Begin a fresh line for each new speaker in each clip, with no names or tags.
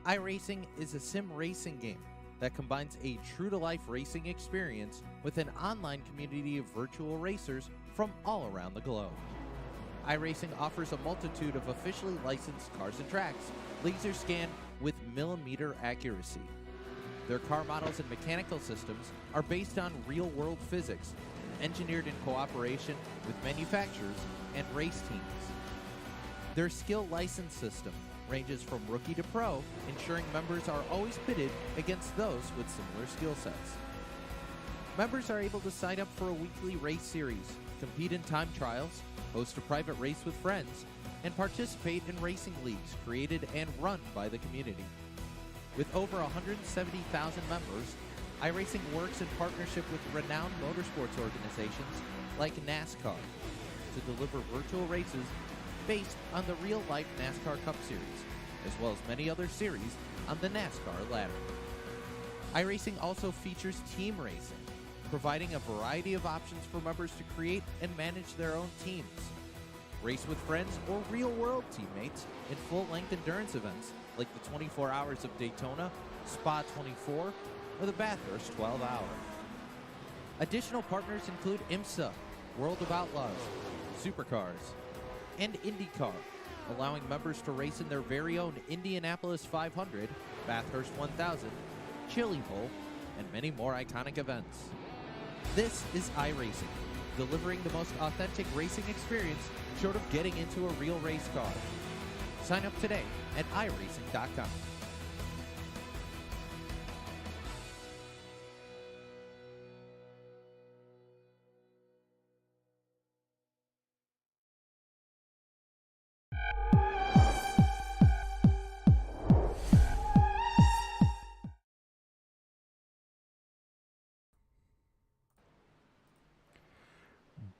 iRacing is a sim racing game that combines a true-to-life racing experience with an online community of virtual racers from all around the globe. iRacing offers a multitude of officially licensed cars and tracks, laser scanned with millimeter accuracy. Their car models and mechanical systems are based on real-world physics, engineered in cooperation with manufacturers and race teams. Their skill license system ranges from rookie to pro, ensuring members are always pitted against those with similar skill sets. Members are able to sign up for a weekly race series, compete in time trials, host a private race with friends, and participate in racing leagues created and run by the community. With over 170,000 members, iRacing works in partnership with renowned motorsports organizations like NASCAR to deliver virtual races based on the real-life NASCAR Cup Series, as well as many other series on the NASCAR ladder. iRacing also features team racing, providing a variety of options for members to create and manage their own teams, race with friends or real-world teammates in full-length endurance events like the 24 Hours of Daytona, Spa 24, or the Bathurst 12 Hour. Additional partners include IMSA, World of Outlaws, Supercars, and IndyCar, allowing members to race in their very own Indianapolis 500, Bathurst 1000, Chili Bowl, and many more iconic events. This is iRacing, delivering the most authentic racing experience short of getting into a real race car. Sign up today at iRacing.com.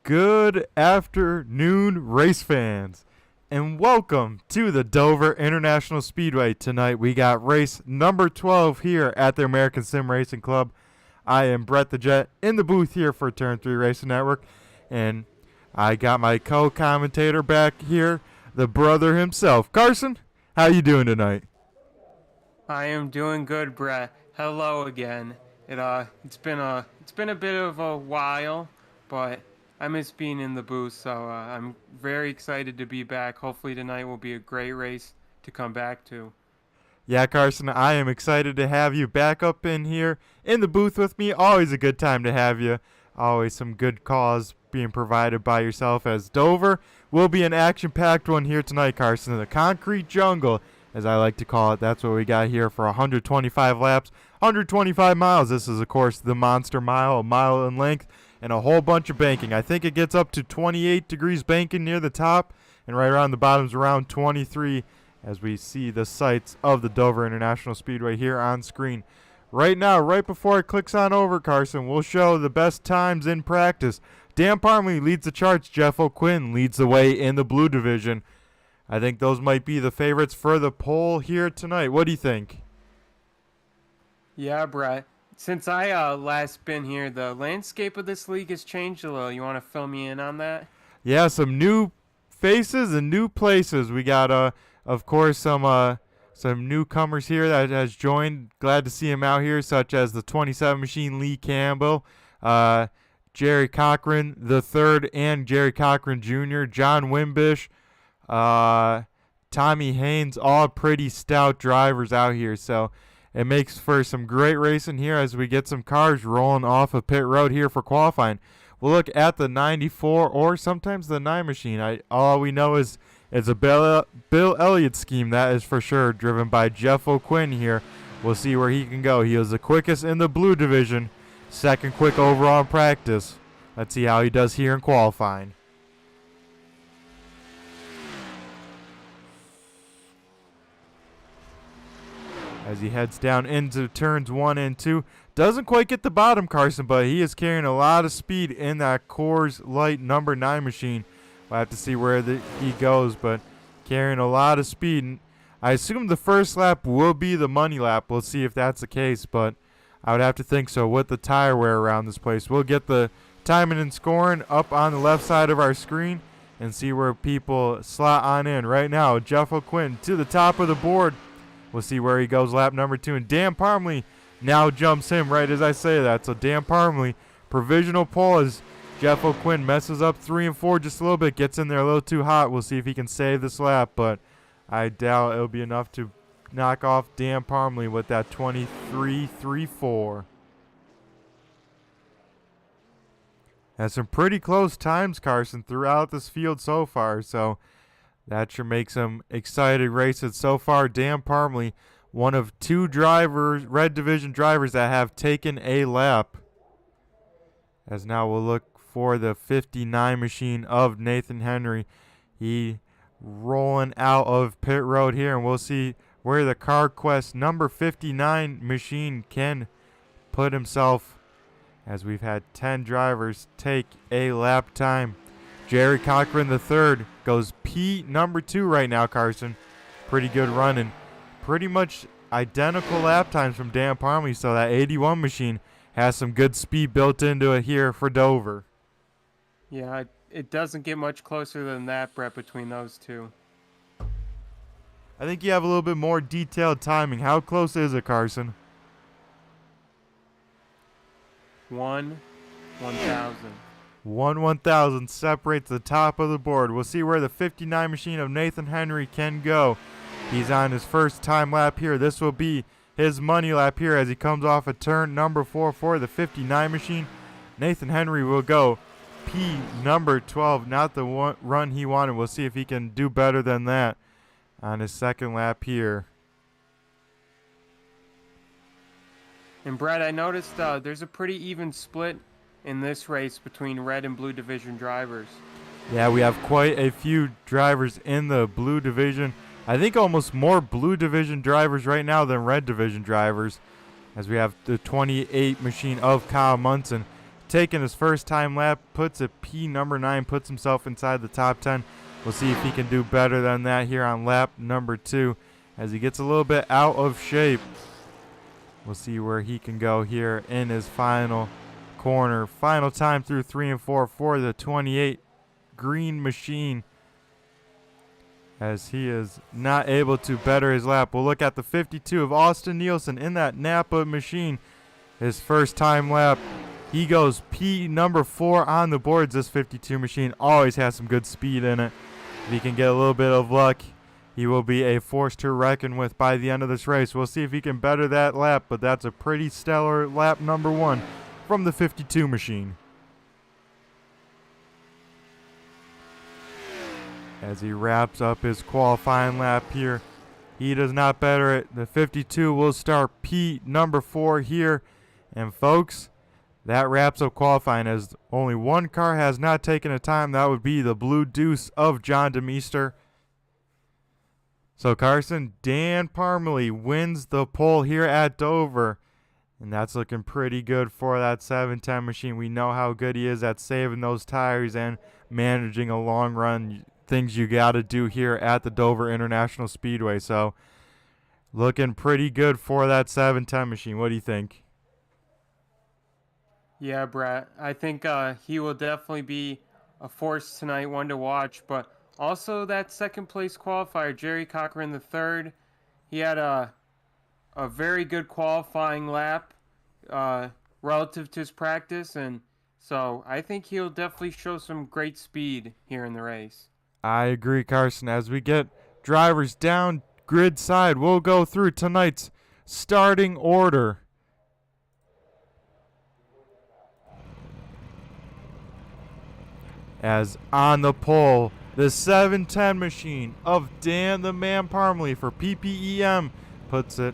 Good afternoon, race fans, and welcome to the Dover International Speedway. Tonight we got race number 12 here at the American Sim Racing Club. I am Brett the Jet in the booth here for Turn 3 Racing Network, and I got my co-commentator back here, the brother himself. Carson, how you doing tonight?
I am doing good, Brett. Hello again. It's been a bit of a while, but I miss being in the booth, so I'm very excited to be back. Hopefully tonight will be a great race to come back to.
Yeah, Carson, I am excited to have you back up in here in the booth with me. Always a good time to have you. Always some good cause being provided by yourself, as Dover will be an action-packed one here tonight, Carson. The concrete jungle, as I like to call it. That's what we got here for 125 laps, 125 miles. This is, of course, the Monster Mile, a mile in length, and a whole bunch of banking. I think it gets up to 28 degrees banking near the top, and right around the bottom's around 23, as we see the sights of the Dover International Speedway here on screen. Right now, right before it clicks on over, Carson, we'll show the best times in practice. Dan Parmley leads the charts. Jeff O'Quinn leads the way in the blue division. I think those might be the favorites for the pole here tonight. What do you think?
Yeah, Brett. Since I last been here, the landscape of this league has changed a little. You want to fill me in on that?
Yeah, some new faces and new places. We got, of course, some newcomers here that has joined. Glad to see him out here, such as the 27 machine Lee Campbell, Jerry Cochran III and Jerry Cochran Jr., John Wimbish, Tommy Haynes, all pretty stout drivers out here. So it makes for some great racing here as we get some cars rolling off of pit road here for qualifying. We'll look at the 94 or sometimes the 9 machine. All we know is it's a Bill Elliott scheme, that is for sure, driven by Jeff O'Quinn here. We'll see where he can go. He was the quickest in the blue division, second quick overall in practice. Let's see how he does here in qualifying. As he heads down into turns 1 and 2. Doesn't quite get the bottom, Carson, but he is carrying a lot of speed in that Coors Light number 9 machine. We'll have to see where he goes, but carrying a lot of speed. And I assume the first lap will be the money lap. We'll see if that's the case, but I would have to think so with the tire wear around this place. We'll get the timing and scoring up on the left side of our screen and see where people slot on in. Right now, Jeff O'Quinn to the top of the board We'll see where he goes lap number 2. And Dan Parmley now jumps him right as I say that. So Dan Parmley, provisional pole as Jeff O'Quinn messes up 3 and 4 just a little bit. Gets in there a little too hot. We'll see if he can save this lap, but I doubt it'll be enough to knock off Dan Parmley with that 23.34. Has some pretty close times, Carson, throughout this field so far, so that should make some exciting races. So far, Dan Parmley, one of 2 drivers, Red Division drivers, that have taken a lap. As now we'll look for the 59 machine of Nathan Henry. He rolling out of pit road here, and we'll see where the CarQuest number 59 machine can put himself, as we've had 10 drivers take a lap time. Jerry Cochran III goes P number 2 right now, Carson. Pretty good running. Pretty much identical lap times from Dan Parmley, so that 81 machine has some good speed built into it here for Dover.
Yeah, it doesn't get much closer than that, Brett, between those two.
I think you have a little bit more detailed timing. How close is it, Carson?
1/1000.
1/1000 separates the top of the board. We'll see where the 59 machine of Nathan Henry can go. He's on his first time lap here. This will be his money lap here as he comes off of turn number 4 for the 59 machine. Nathan Henry will go P number 12, not the one run he wanted. We'll see if he can do better than that on his second lap here.
And Brett, I noticed there's a pretty even split in this race between red and blue division drivers.
Yeah, we have quite a few drivers in the blue division. I think almost more blue division drivers right now than red division drivers, as we have the 28 machine of Kyle Munson taking his first time lap, puts a P number 9, puts himself inside the top 10. We'll see if he can do better than that here on lap number 2 as he gets a little bit out of shape. We'll see where he can go here in his final corner. Final time through 3 and 4 for the 28 green machine, as he is not able to better his lap. We'll look at the 52 of Austin Nielsen in that Napa machine. His first time lap. He goes P number 4 on the boards. This 52 machine always has some good speed in it. If he can get a little bit of luck, he will be a force to reckon with by the end of this race. We'll see if he can better that lap, but that's a pretty stellar lap number 1 from the 52 machine. As he wraps up his qualifying lap here, he does not better it. The 52 will start P number 4 here. And folks, that wraps up qualifying, as only one car has not taken a time. That would be the Blue Deuce of John DeMeester. So Carson, Dan Parmley wins the pole here at Dover. And that's looking pretty good for that 710 machine. We know how good he is at saving those tires and managing a long run. Things you got to do here at the Dover International Speedway. So looking pretty good for that 710 machine. What do you think?
Yeah, Brett. I think he will definitely be a force tonight, one to watch. But also that second place qualifier, Jerry Cochran III, he had a very good qualifying lap relative to his practice. And so I think he'll definitely show some great speed here in the race.
I agree, Carson. As we get drivers down grid side, we'll go through tonight's starting order. As on the pole, the 710 machine of Dan the Man Parmley for PPEM puts it,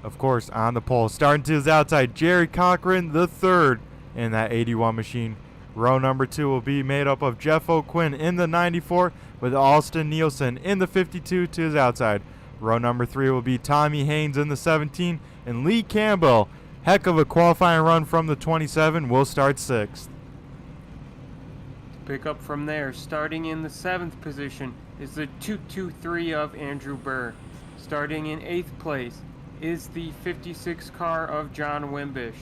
of course, on the pole. Starting to his outside, Jerry Cochran III in that 81 machine. Row number 2 will be made up of Jeff O'Quinn in the 94 with Austin Nielsen in the 52 to his outside. Row number 3 will be Tommy Haynes in the 17 and Lee Campbell. Heck of a qualifying run from the 27. Will start 6th.
Pick up from there. Starting in the 7th position is the 223 of Andrew Burr. Starting in 8th place is the 56 car of John Wimbish.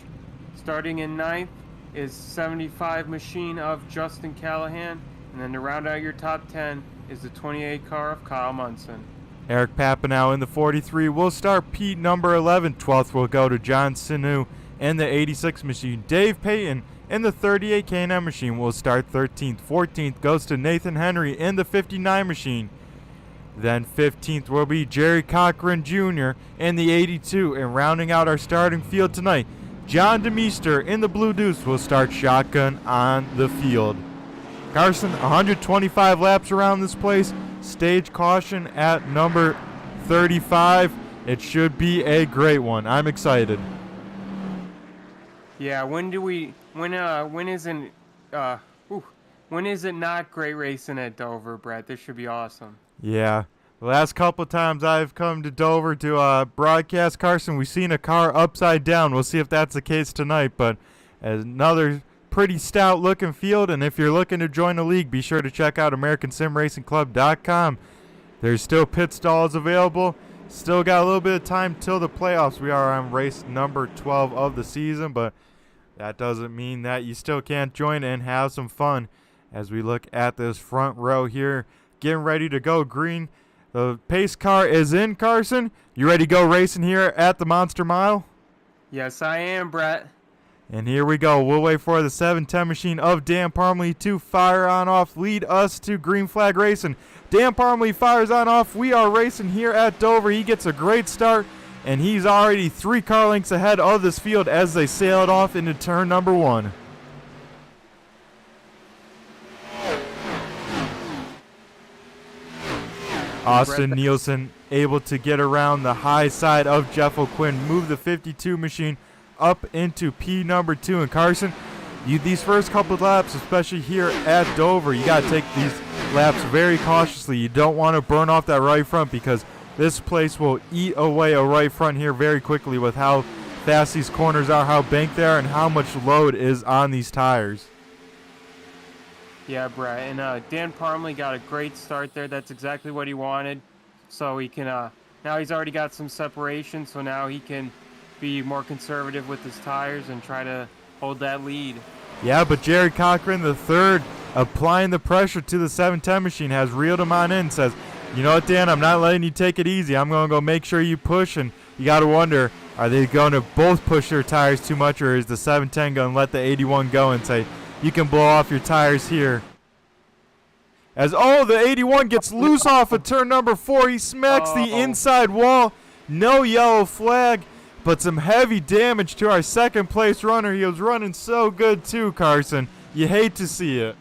Starting in 9th is 75 machine of Justin Callahan. And then to round out your top 10 is the 28 car of Kyle Munson.
Eric Papanow in the 43 will start P number 11. 12th will go to John Sinu in the 86 machine. Dave Payton in the 38 K&M machine will start 13th. 14th goes to Nathan Henry in the 59 machine. Then 15th will be Jerry Cochran Jr. in the 82. And rounding out our starting field tonight, John DeMeester in the Blue Deuce will start shotgun on the field. Carson, 125 laps around this place. Stage caution at number 35. It should be a great one. I'm excited.
Yeah, when is it not great racing at Dover, Brett? This should be awesome.
Yeah. The last couple times I've come to Dover to broadcast, Carson, we've seen a car upside down. We'll see if that's the case tonight, but another pretty stout looking field, and if you're looking to join the league, be sure to check out AmericanSimRacingClub.com. There's still pit stalls available. Still got a little bit of time till the playoffs. We are on race number 12 of the season, but that doesn't mean that you still can't join and have some fun as we look at this front row here. Getting ready to go green. The pace car is in, Carson. You ready to go racing here at the Monster Mile?
Yes, I am, Brett.
And here we go. We'll wait for the 710 machine of Dan Parmley to fire on off, lead us to green flag racing. Dan Parmley fires on off. We are racing here at Dover. He gets a great start, and he's already 3 car lengths ahead of this field as they sailed off into turn number 1. Austin Nielsen able to get around the high side of Jeff O'Quinn, move the 52 machine up into P number 2. And Carson, these first couple of laps, especially here at Dover, you got to take these laps very cautiously. You don't want to burn off that right front because this place will eat away a right front here very quickly with how fast these corners are, how banked they are, and how much load is on these tires.
Yeah, Brett, and Dan Parmley got a great start there. That's exactly what he wanted. So he can now he's already got some separation, so now he can be more conservative with his tires and try to hold that lead.
Yeah, but Jerry Cochran, the third, applying the pressure to the 710 machine, has reeled him on in and says, you know what, Dan, I'm not letting you take it easy. I'm going to go make sure you push, and you got to wonder, are they going to both push their tires too much, or is the 710 going to let the 81 go and say, you can blow off your tires here? As, the 81 gets loose off of turn number 4. He smacks the inside wall. No yellow flag, but some heavy damage to our second place runner. He was running so good too, Carson. You hate to see it.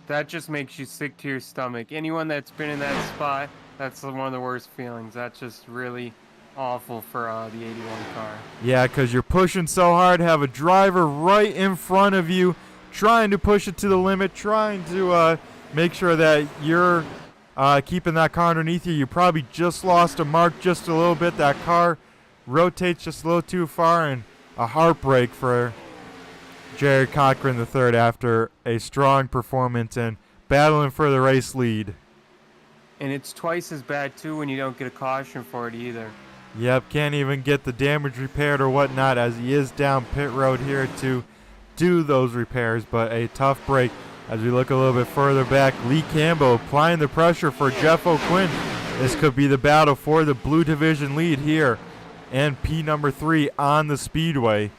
That just makes you sick to your stomach. Anyone that's been in that spot, that's one of the worst feelings. That's just really awful for the 81 car.
Yeah, because you're pushing so hard, have a driver right in front of you, trying to push it to the limit, trying to make sure that you're keeping that car underneath you. You probably just lost a mark just a little bit. That car rotates just a little too far, and a heartbreak for Jerry Cochran III after a strong performance and battling for the race lead.
And it's twice as bad, too, when you don't get a caution for it either.
Yep, can't even get the damage repaired or whatnot as he is down pit road here to do those repairs, but a tough break. As we look a little bit further back, Lee Campbell applying the pressure for Jeff O'Quinn. This could be the battle for the Blue Division lead here and P number 3 on the Speedway.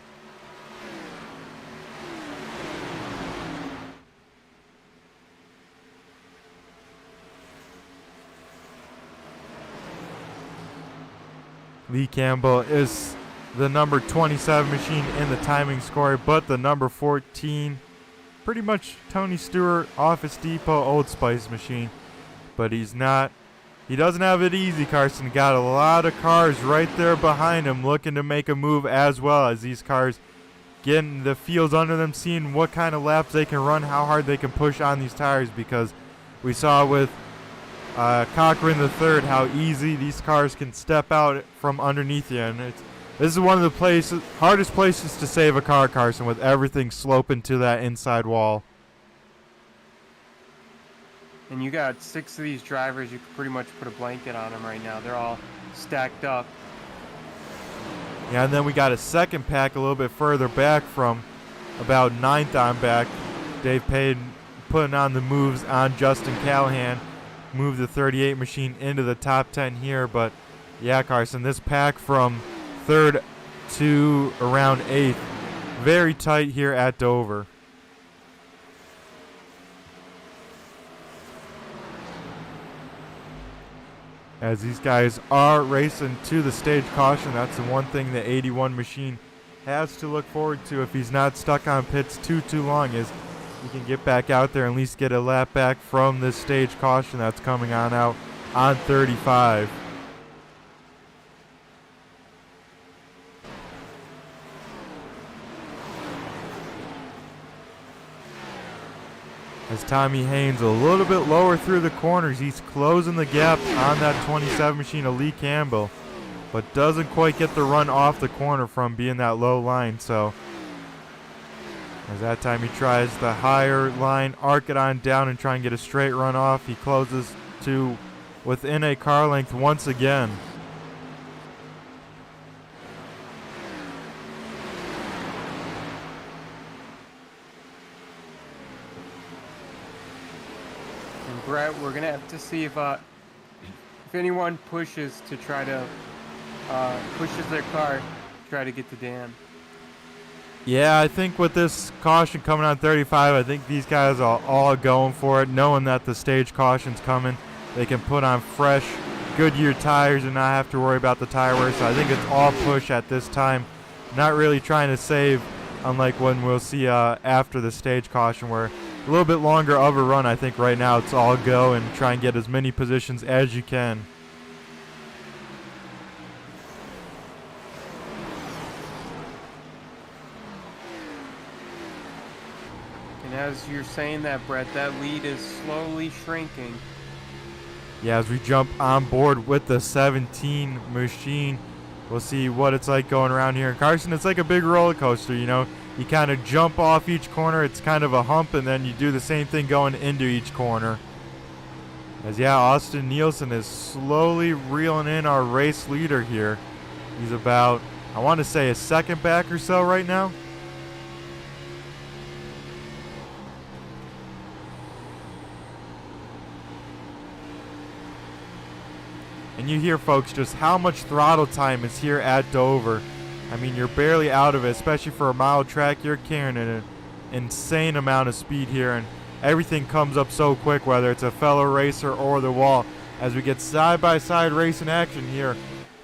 Lee Campbell is the number 27 machine in the timing score, but the number 14, pretty much Tony Stewart, Office Depot, Old Spice machine. But he doesn't have it easy, Carson. Got a lot of cars right there behind him looking to make a move as well, as these cars getting the fields under them, seeing what kind of laps they can run, how hard they can push on these tires, because we saw with Cochran III how easy these cars can step out from underneath you. And this is one of the hardest places to save a car, Carson, with everything sloping to that inside wall.
And you got 6 of these drivers, you could pretty much put a blanket on them right now. They're all stacked up.
Yeah, and then we got a second pack a little bit further back from about 9th on back. Dave Payton putting on the moves on Justin Callahan. move the 38 machine into the top 10 here. But yeah, Carson, this pack from 3rd to around 8th, very tight here at Dover. As these guys are racing to the stage caution, that's the one thing the 81 machine has to look forward to if he's not stuck on pits too long, is he can get back out there and at least get a lap back from this stage caution that's coming on out on 35. As Tommy Haynes a little bit lower through the corners, he's closing the gap on that 27 machine of Lee Campbell, but doesn't quite get the run off the corner from being that low line. So as that time he tries the higher line, arc it on down and try and get a straight run off. He closes to within a car length once again.
Brett, we're gonna have to see if anyone pushes to try to pushes their car to try to get to Dan.
Yeah, I think with this caution coming on 35, I think these guys are all going for it, knowing that the stage caution's coming. They can put on fresh Goodyear tires and not have to worry about the tire wear. So I think it's all push at this time, not really trying to save, unlike when we'll see after the stage caution, where a little bit longer of a run. I think right now it's all go and try and get as many positions as you can.
And as you're saying that, Brett, that lead is slowly shrinking.
Yeah, as we jump on board with the 17 machine, we'll see what it's like going around here in Carson. It's like a big roller coaster, you know. You kind of jump off each corner. It's kind of a hump, and then you do the same thing going into each corner. As yeah, Austin Nielsen is slowly reeling in our race leader here. He's about, I want to say, a second back or so right now. And you hear, folks, just how much throttle time is here at Dover. I mean, you're barely out of it, especially for a mile track. You're carrying an insane amount of speed here, and everything comes up so quick, whether it's a fellow racer or the wall. As we get side-by-side racing action here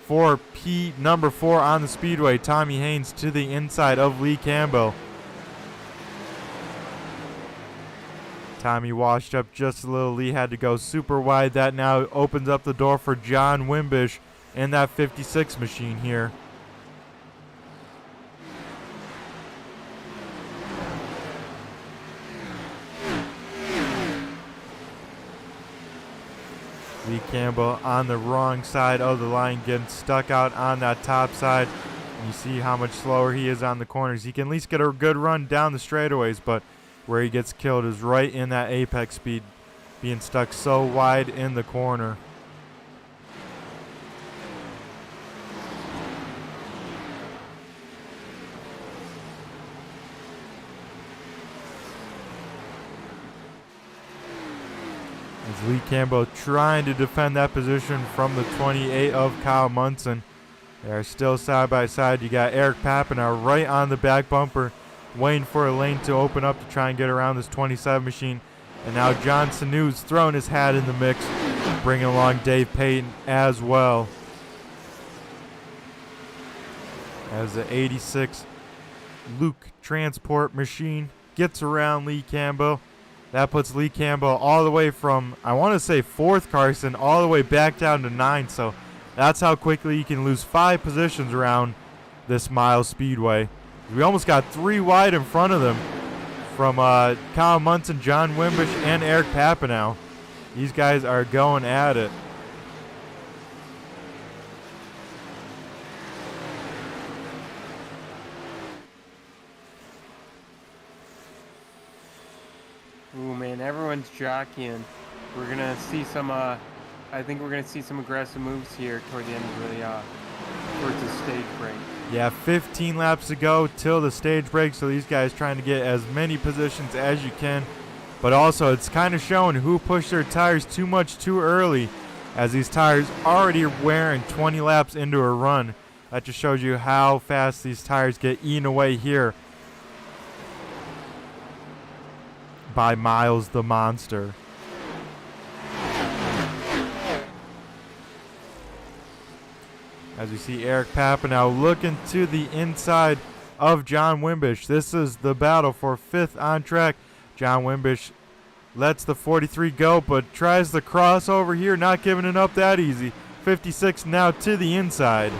for P number 4 on the Speedway, Tommy Haynes to the inside of Lee Campbell. Tommy washed up just a little. Lee had to go super wide. That now opens up the door for John Wimbish in that 56 machine here. Lee Campbell on the wrong side of the line, getting stuck out on that top side. And you see how much slower he is on the corners. He can at least get a good run down the straightaways, but where he gets killed is right in that apex speed, being stuck so wide in the corner. As Lee Campbell trying to defend that position from the 28 of Kyle Munson. They are still side by side. You got Eric Papina right on the back bumper, waiting for a lane to open up to try and get around this 27 machine. And now John Sanu's throwing his hat in the mix, bringing along Dave Payton as well. As the 86 Luke Transport machine gets around Lee Campbell. That puts Lee Campbell all the way from, I want to say 4th, Carson, all the way back down to 9th. So that's how quickly you can lose 5 positions around this mile speedway. We almost got 3 wide in front of them from Kyle Munson, John Wimbish, and Eric Papinow. These guys are going at it.
Ooh, man, everyone's jockeying. We're gonna see some. I think we're gonna see some aggressive moves here toward the end of the towards the stage break.
Yeah, 15 laps to go till the stage break. So these guys trying to get as many positions as you can but also it's kind of showing who pushed their tires too much too early, as these tires already are wearing 20 laps into a run. That just shows you how fast these tires get eaten away here by Miles the Monster. As we see Eric Papa now looking to the inside of John Wimbish. This is the battle for 5th on track. John Wimbish lets the 43 go, but tries the crossover here, not giving it up that easy. 56 now to the inside.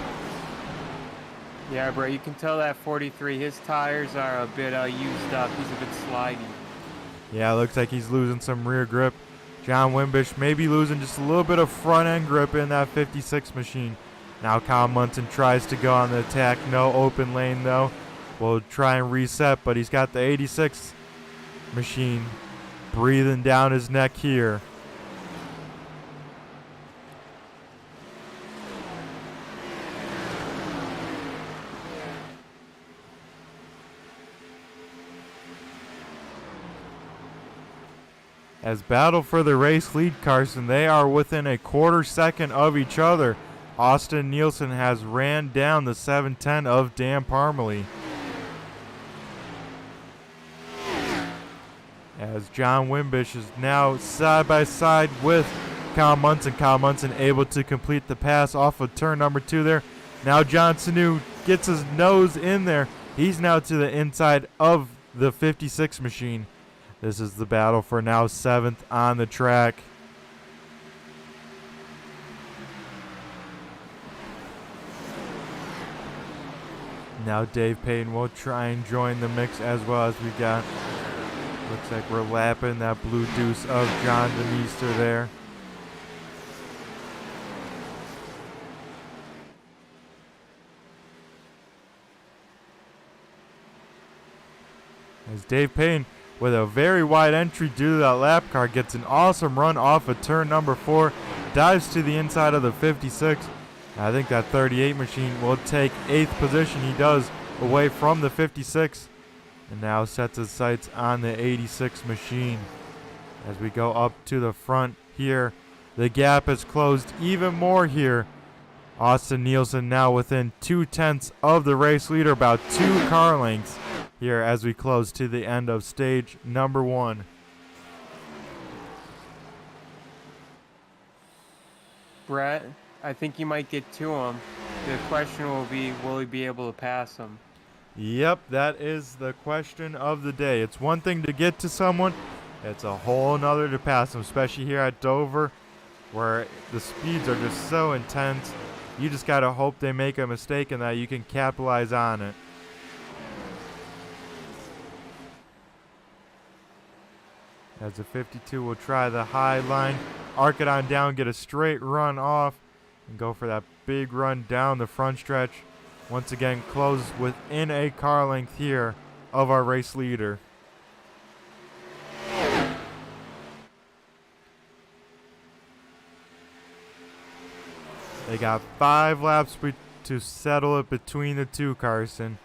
Yeah, bro, you can tell that 43, his tires are a bit used up. He's a bit slidey.
Yeah, looks like he's losing some rear grip. John Wimbish maybe losing just a little bit of front end grip in that 56 machine. Now Kyle Munson tries to go on the attack. No open lane though. Will try and reset, but he's got the 86 machine breathing down his neck here. As battle for the race lead, Carson, they are within a quarter second of each other. Austin Nielsen has ran down the 710 of Dan Parmalee. As John Wimbish is now side by side with Kyle Munson. Kyle Munson able to complete the pass off of turn number 2 there. Now John Sanu gets his nose in there. He's now to the inside of the 56 machine. This is the battle for now 7th on the track. Now Dave Payton will try and join the mix as well as we got. Looks like we're lapping that blue deuce of John DeMeester there. As Dave Payton, with a very wide entry due to that lap car, gets an awesome run off of turn number 4, dives to the inside of the 56. I think that 38 machine will take 8th position. He does, away from the 56, and now sets his sights on the 86 machine. As we go up to the front here, the gap is closed even more here. Austin Nielsen now within 2/10 of the race leader, about 2 car lengths here as we close to the end of stage number 1.
Brett, I think you might get to him. The question will be, will he be able to pass him?
Yep, that is the question of the day. It's one thing to get to someone, it's a whole nother to pass them, especially here at Dover, where the speeds are just so intense. You just got to hope they make a mistake and that you can capitalize on it. As the 52 will try the high line, arc it on down, get a straight run off, and go for that big run down the front stretch. Once again, close within a car length here of our race leader. They got 5 laps to settle it between the two, Carson.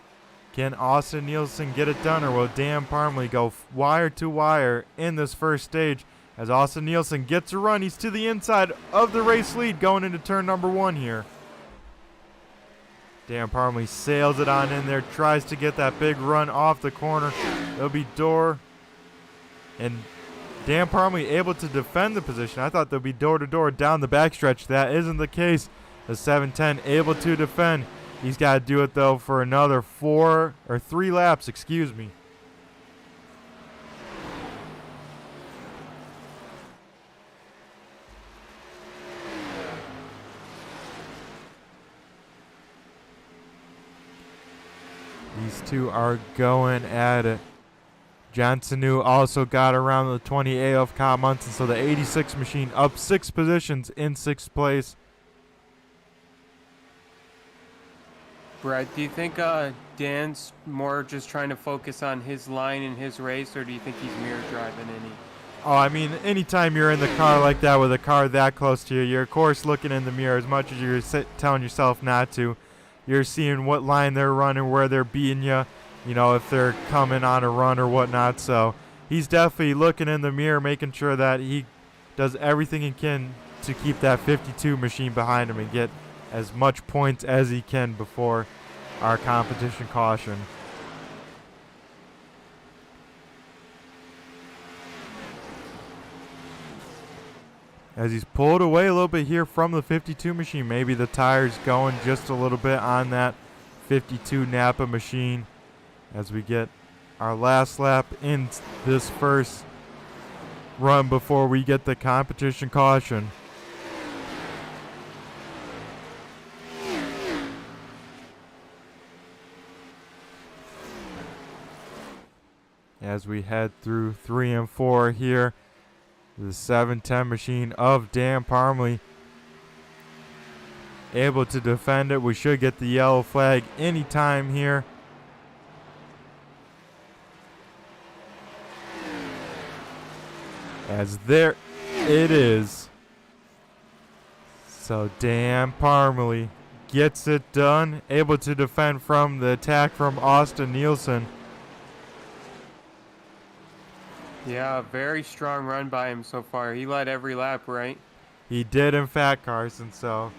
Can Austin Nielsen get it done, or will Dan Parmalee go wire to wire in this first stage? As Austin Nielsen gets a run, he's to the inside of the race lead going into turn number 1 here. Dan Parmalee sails it on in there, tries to get that big run off the corner. There'll be door, and Dan Parmalee able to defend the position. I thought there'll be door to door down the backstretch. That isn't the case. The 710 able to defend. He's got to do it though for another 3 laps, excuse me. These two are going at it. John Sanu also got around the 28 of Kyle Munson, so the 86 machine up 6 positions in 6th place.
Brett, do you think Dan's more just trying to focus on his line in his race, or do you think he's mirror driving any?
Oh, I mean, anytime you're in the car like that with a car that close to you, you're of course looking in the mirror as much as you're telling yourself not to. You're seeing what line they're running, where they're beating you, you know, if they're coming on a run or whatnot. So he's definitely looking in the mirror, making sure that he does everything he can to keep that 52 machine behind him and get as much points as he can before our competition caution. As he's pulled away a little bit here from the 52 machine, maybe the tire's going just a little bit on that 52 Napa machine as we get our last lap in this first run before we get the competition caution. As we head through 3 and 4 here, the 710 machine of Dan Parmley able to defend it. We should get the yellow flag anytime here. As there it is. So Dan Parmley gets it done, able to defend from the attack from Austin Nielsen.
Yeah, very strong run by him so far. He led every lap, right?
He did, in fact, Carson, so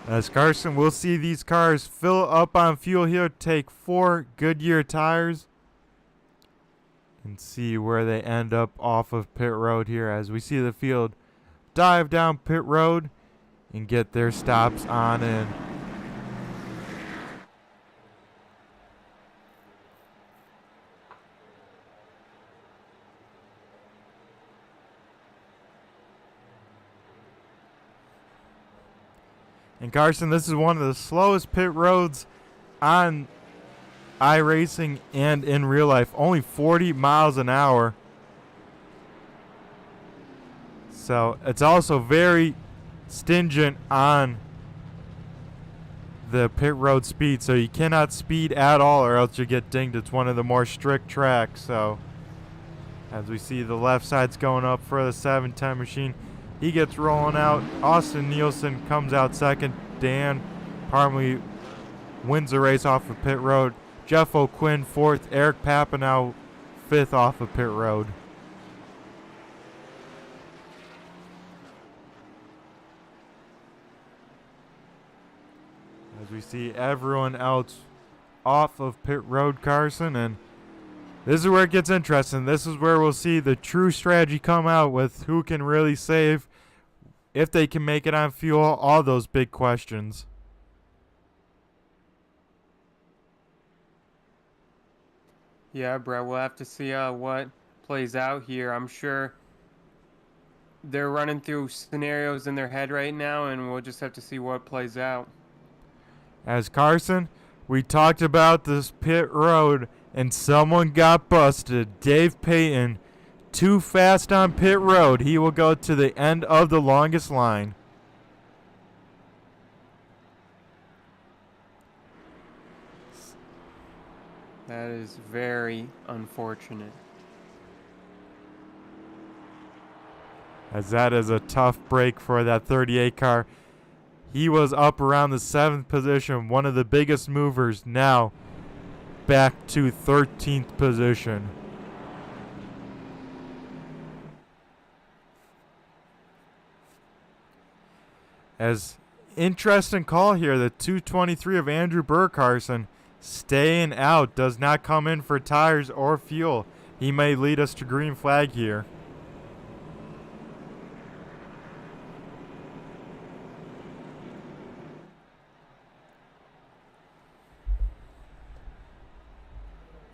as Carson, we'll see these cars fill up on fuel here, take 4 Goodyear tires, and see where they end up off of pit road here as we see the field dive down pit road and get their stops on in. And Carson, this is one of the slowest pit roads on iRacing and in real life. Only 40 miles an hour. So it's also very stringent on the pit road speed. So you cannot speed at all or else you get dinged. It's one of the more strict tracks. So as we see the left side's going up for the 710 machine. He gets rolling out. Austin Nielsen comes out second. Dan Parmley wins the race off of pit road. Jeff O'Quinn fourth. Eric Papineau fifth off of pit road. As we see everyone else off of pit road, Carson, and this is where it gets interesting. This is where we'll see the true strategy come out with who can really save, if they can make it on fuel, all those big questions.
Yeah, Brett, we'll have to see what plays out here. I'm sure they're running through scenarios in their head right now, and we'll just have to see what plays out.
As Carson, we talked about this pit road, and someone got busted. Dave Payton, too fast on pit road. He will go to the end of the longest line.
That is very unfortunate.
As that is a tough break for that 38 car. He was up around the 7th position, one of the biggest movers, now back to 13th position. As interesting call here, the 223 of Andrew Burr, Carson, staying out, does not come in for tires or fuel. He may lead us to green flag here.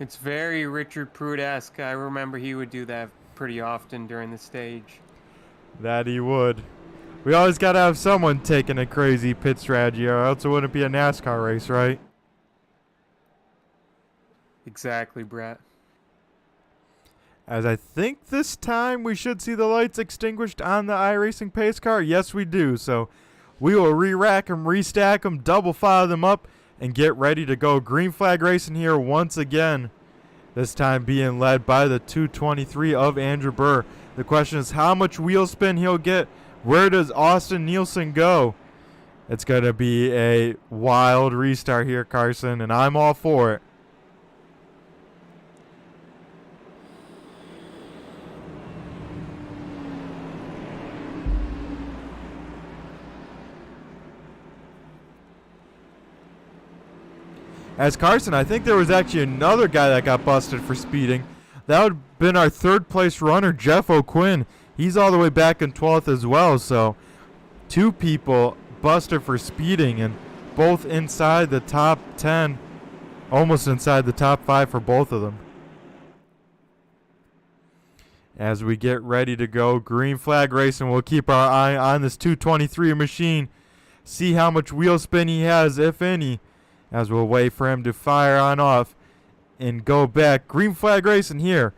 It's very Richard Pruitt-esque. I remember he would do that pretty often during the stage.
That he would. We always got to have someone taking a crazy pit strategy, or else it wouldn't be a NASCAR race, right?
Exactly, Brett.
As I think this time we should see the lights extinguished on the iRacing pace car. Yes, we do. So we will re-rack them, restack them, double file them up, and get ready to go. Green flag racing here once again. This time being led by the 223 of Andrew Burr. The question is how much wheel spin he'll get. Where does Austin Nielsen go? It's going to be a wild restart here, Carson, and I'm all for it. As Carson, I think there was actually another guy that got busted for speeding. That would have been our third place runner, Jeff O'Quinn. He's all the way back in 12th as well. So 2 people busted for speeding, and both inside the top 10, almost inside the top 5 for both of them. As we get ready to go, green flag racing, we'll keep our eye on this 223 machine. See how much wheel spin he has, if any, as we'll wait for him to fire on off and go back. Green flag racing here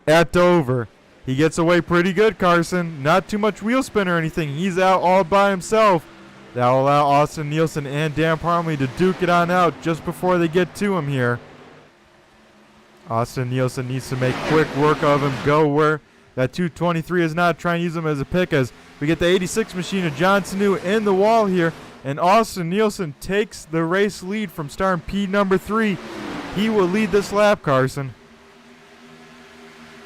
at Dover. He gets away pretty good, Carson. Not too much wheel spin or anything. He's out all by himself. That will allow Austin Nielsen and Dan Parmley to duke it on out just before they get to him here. Austin Nielsen needs to make quick work of him. Go where that 223 is not. Trying to use him as a pick as we get the 86 machine of John Sanu in the wall here. And Austin Nielsen takes the race lead from starting P number 3. He will lead this lap, Carson.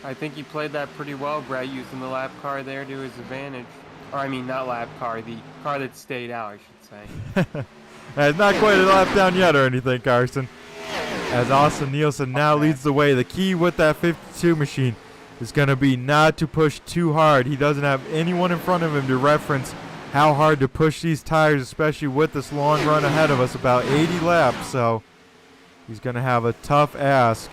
I think he played that pretty well, Brett, using the lap car there to his advantage. Or, I mean, not lap car, the car that stayed out, I should say.
It's not quite a lap down yet or anything, Carson. As Austin Nielsen now leads the way. The key with that 52 machine is going to be not to push too hard. He doesn't have anyone in front of him to reference how hard to push these tires, especially with this long run ahead of us, about 80 laps. So he's going to have a tough ask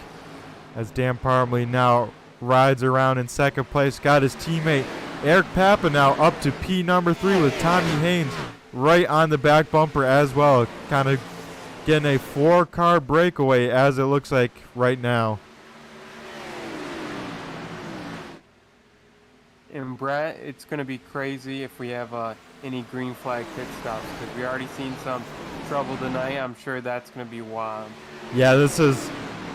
as Dan Parmley now rides around in second place. Got his teammate Eric Papa now up to P number 3 with Tommy Haynes right on the back bumper as well. Kind of getting a 4-car breakaway as it looks like right now.
And Brett, it's going to be crazy if we have any green flag pit stops, because we already seen some trouble tonight. I'm sure that's going to be wild.
Yeah, this is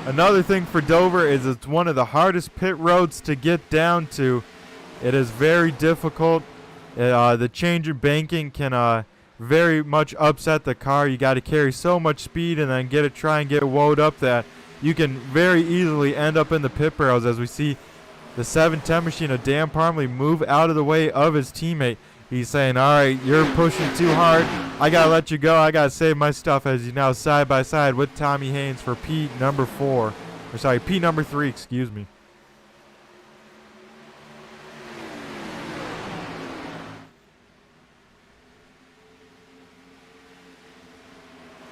another thing for Dover is it's one of the hardest pit roads to get down to. It is very difficult. The change in banking can very much upset the car. You got to carry so much speed and then try and get woed up that you can very easily end up in the pit barrels, as we see the 710 machine of Dan Parmley move out of the way of his teammate. He's saying, all right, you're pushing too hard. I got to let you go. I got to save my stuff, as he's now side by side with Tommy Haynes for P number 3, excuse me.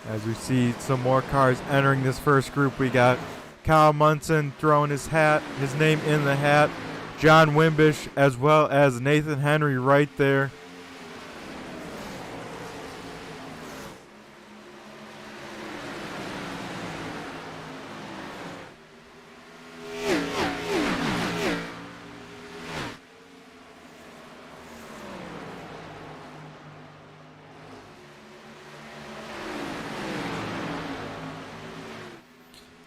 As we see some more cars entering this first group, we got Kyle Munson throwing his name in the hat. John Wimbish as well as Nathan Henry right there.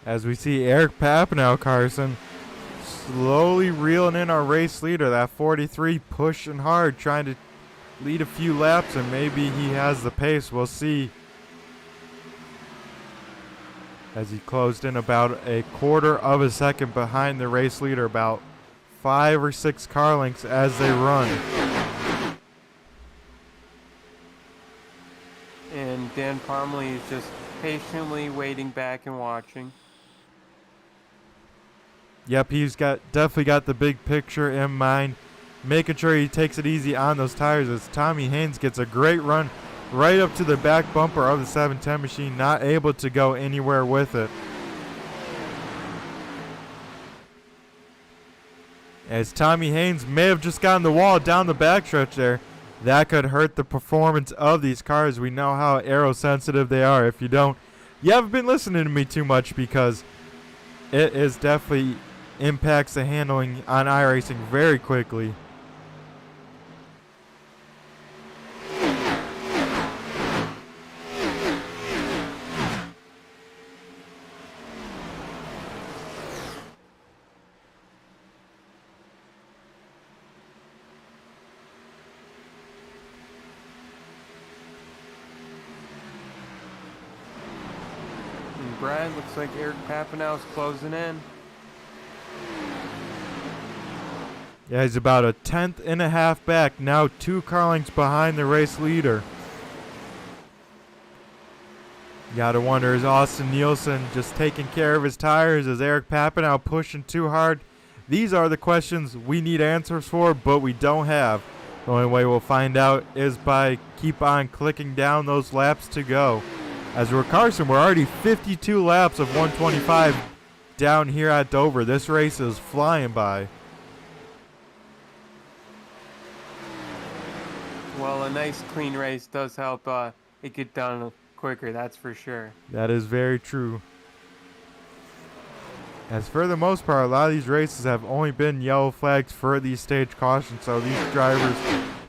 As we see Eric Papanow, Carson, slowly reeling in our race leader, that 43, pushing hard, trying to lead a few laps, and maybe he has the pace. We'll see. As he closed in about a quarter of a second behind the race leader, about 5 or 6 car lengths as they run.
And Dan Parmley is just patiently waiting back and watching.
Yep, he's definitely got the big picture in mind, making sure he takes it easy on those tires as Tommy Haynes gets a great run right up to the back bumper of the 710 machine, not able to go anywhere with it. As Tommy Haynes may have just gotten the wall down the backstretch there, that could hurt the performance of these cars. We know how aero sensitive they are. If you don't, you haven't been listening to me too much, because it is definitely impacts the handling on iRacing very quickly.
Brad, looks like Eric Papinow's closing in.
Yeah, he's about a tenth and a half back, now 2 car lengths behind the race leader. You gotta wonder, is Austin Nielsen just taking care of his tires? Is Eric Papinow pushing too hard? These are the questions we need answers for, but we don't have. The only way we'll find out is by keep on clicking down those laps to go. As we're Carson, we're already 52 laps of 125 down here at Dover. This race is flying by.
Well, a nice clean race does help it get done quicker, that's for sure.
That is very true. As for the most part, a lot of these races have only been yellow flags for these stage cautions, so these drivers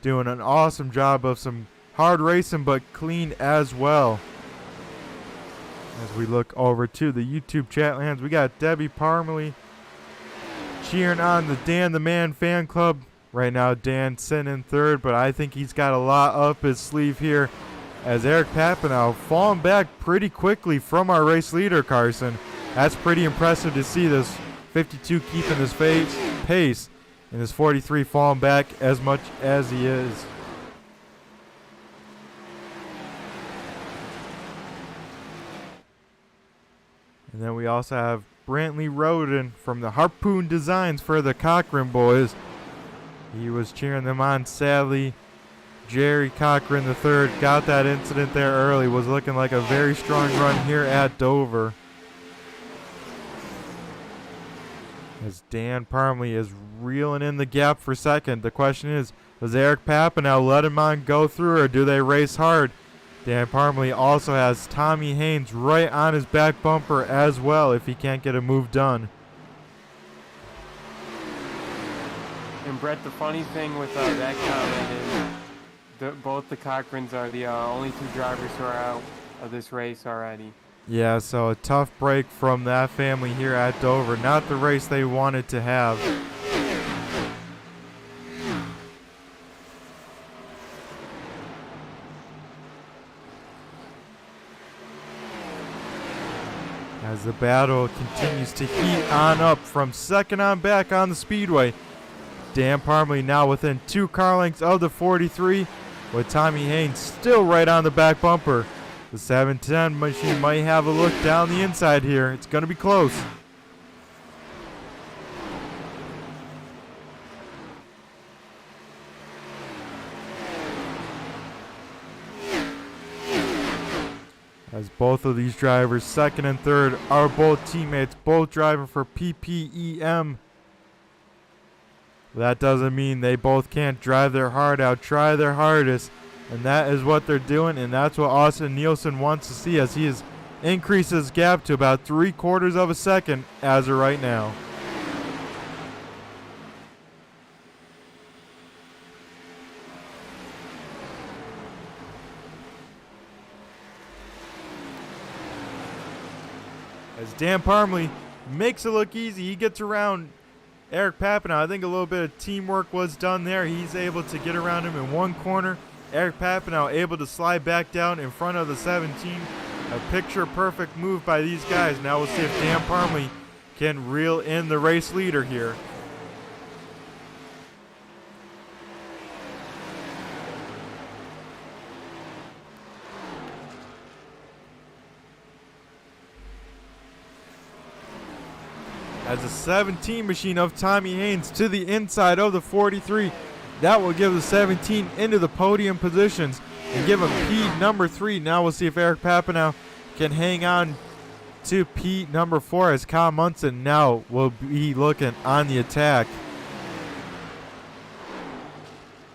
doing an awesome job of some hard racing, but clean as well. As we look over to the YouTube chat lands, we got Debbie Parmalee cheering on the Dan the Man fan club. Right now, Dan sitting in third, but I think he's got a lot up his sleeve here. As Eric Papinow falling back pretty quickly from our race leader, Carson. That's pretty impressive to see this 52 keeping his pace, and this 43 falling back as much as he is. And then we also have Brantley Roden from the Harpoon Designs for the Cochran boys. He was cheering them on. Sadly, Jerry Cochran III got that incident there early. Was looking like a very strong run here at Dover. As Dan Parmalee is reeling in the gap for second. The question is, does Eric Papinow let him on go through, or do they race hard? Dan Parmalee also has Tommy Haynes right on his back bumper as well if he can't get a move done.
And Brett, the funny thing with that comment is both the Cochrans are the only 2 drivers who are out of this race already.
Yeah, so a tough break from that family here at Dover. Not the race they wanted to have. As the battle continues to heat on up from second on back on the Speedway. Dan Parmalee now within 2 car lengths of the 43, with Tommy Haynes still right on the back bumper. The 710 machine might have a look down the inside here. It's going to be close. As both of these drivers, second and third, are both teammates, both driving for PPEM. That doesn't mean they both can't drive their heart out, try their hardest, and that is what they're doing, and that's what Austin Nielsen wants to see as he increases his gap to about 3/4 of a second as of right now. As Dan Parmalee makes it look easy, he gets around Eric Papinow. I think a little bit of teamwork was done there. He's able to get around him in one corner. Eric Papinow able to slide back down in front of the 17. A picture-perfect move by these guys. Now we'll see if Dan Parmalee can reel in the race leader here. As a 17 machine of Tommy Haynes to the inside of the 43. That will give the 17 into the podium positions and give him P number 3. Now we'll see if Eric Papinow can hang on to P number 4 as Kyle Munson now will be looking on the attack.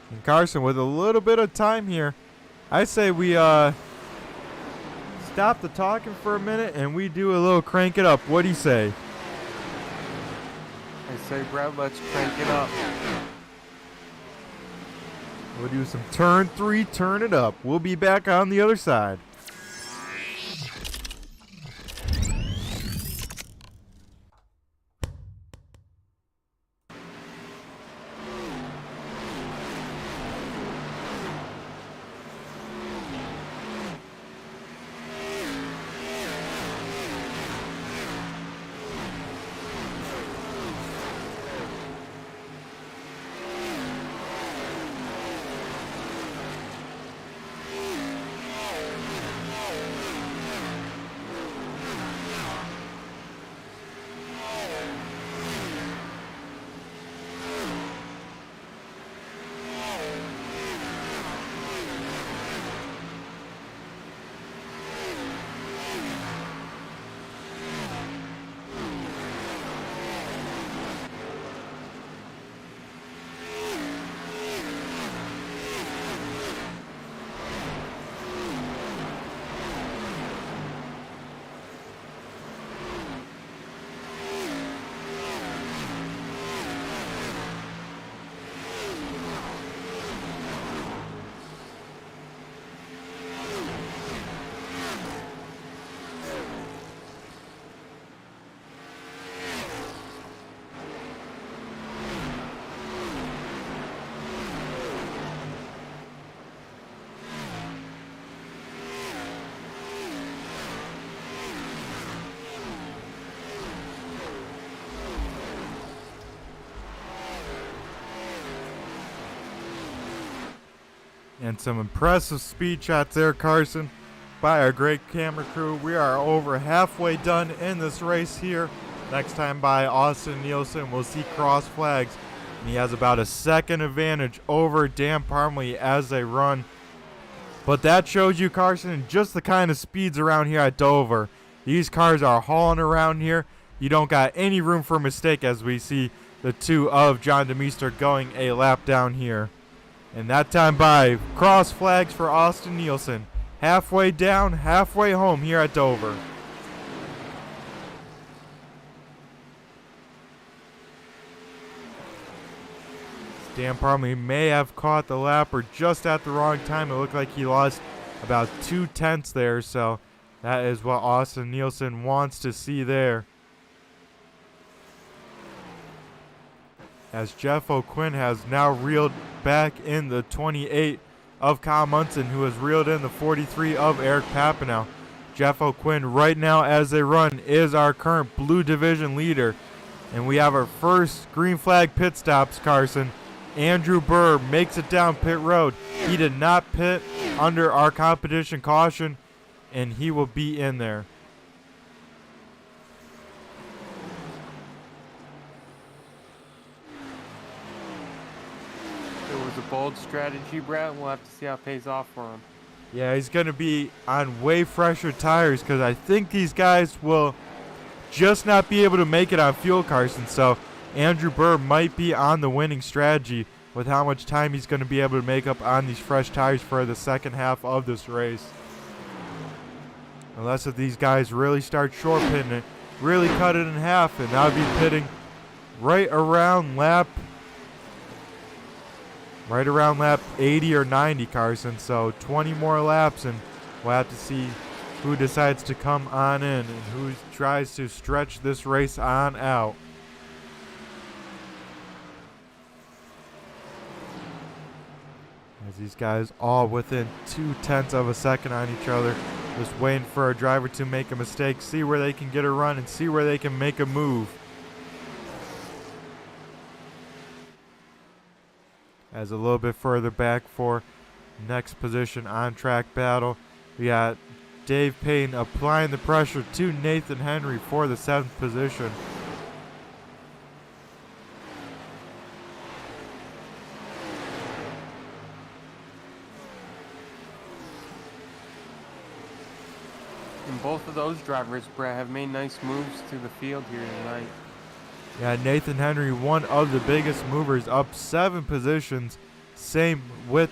And Carson, with a little bit of time here, I say we stop the talking for a minute and we do a little crank it up. What do you say?
I say, Brett, let's crank it up.
We'll do some turn 3, turn it up. We'll be back on the other side. And some impressive speed shots there, Carson, by our great camera crew. We are over halfway done in this race here. Next time by Austin Nielsen, we'll see cross flags. And he has about a second advantage over Dan Parmley as they run. But that shows you, Carson, just the kind of speeds around here at Dover. These cars are hauling around here. You don't got any room for mistake as we see the two of John DeMeester going a lap down here. And that time by cross flags for Austin Nielsen. Halfway down, halfway home here at Dover. Dan Parmley may have caught the lapper just at the wrong time. It looked like he lost about 2/10 there, so that is what Austin Nielsen wants to see there. As Jeff O'Quinn has now reeled back in the 28 of Kyle Munson, who has reeled in the 43 of Eric Papanow. Jeff O'Quinn right now as they run is our current Blue Division leader. And we have our first green flag pit stops, Carson. Andrew Burr makes it down pit road. He did not pit under our competition caution, and he will be in there.
It was a bold strategy, Brett. We'll have to see how it pays off for him.
Yeah, he's going to be on way fresher tires because I think these guys will just not be able to make it on fuel, Carson. So Andrew Burr might be on the winning strategy with how much time he's going to be able to make up on these fresh tires for the second half of this race. Unless if these guys really start short pitting it, really cut it in half, and that would be pitting right around lap 80 or 90, Carson. So 20 more laps, and we'll have to see who decides to come on in and who tries to stretch this race on out. As these guys all within 0.2 of a second on each other, just waiting for a driver to make a mistake, see where they can get a run and see where they can make a move. As a little bit further back for next position on track battle, we got Dave Payne applying the pressure to Nathan Henry for the 7th position.
And both of those drivers, Brett, have made nice moves to the field here tonight.
Yeah, Nathan Henry, one of the biggest movers, up 7 positions. Same with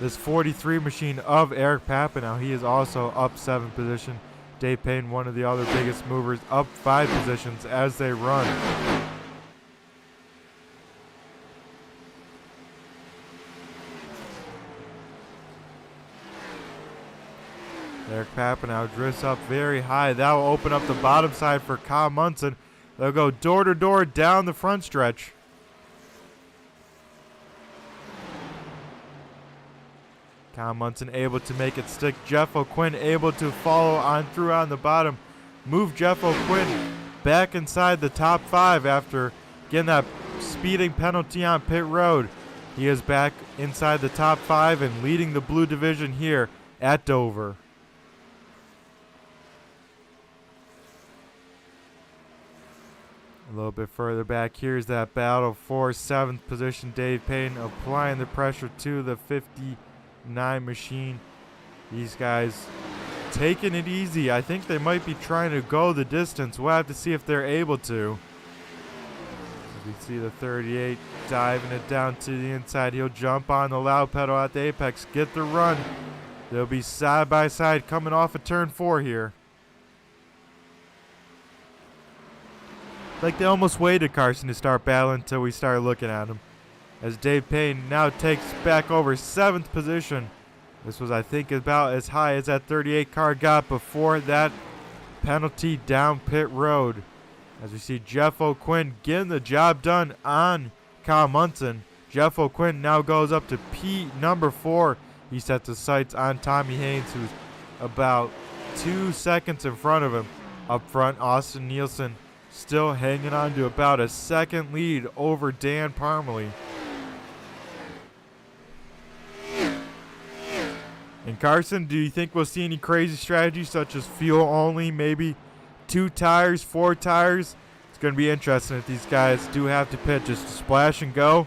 this 43 machine of Eric Papanow. He is also up 7 positions. Dave Payne, one of the other biggest movers, up 5 positions as they run. Eric Papanow drifts up very high. That will open up the bottom side for Kyle Munson. They'll go door to door down the front stretch. Kyle Munson able to make it stick. Jeff O'Quinn able to follow on through on the bottom. Move Jeff O'Quinn back inside the top 5 after getting that speeding penalty on pit road. He is back inside the top 5 and leading the blue division here at Dover. A little bit further back, here's that battle for 7th position. Dave Payne applying the pressure to the 59 machine. These guys taking it easy. I think they might be trying to go the distance. We'll have to see if they're able to. We see the 38 diving it down to the inside. He'll jump on the loud pedal at the apex, get the run. They'll be side by side coming off of turn 4 here. Like they almost waited, Carson, to start battling until we started looking at him. As Dave Payne now takes back over 7th position. This was, I think, about as high as that 38 car got before that penalty down pit road. As we see Jeff O'Quinn getting the job done on Kyle Munson. Jeff O'Quinn now goes up to P number 4. He sets his sights on Tommy Haynes, who's about 2 seconds in front of him. Up front, Austin Nielsen still hanging on to about a second lead over Dan Parmalee. And Carson, do you think we'll see any crazy strategies such as fuel only, maybe 2 tires, 4 tires? It's going to be interesting if these guys do have to pit just to splash and go.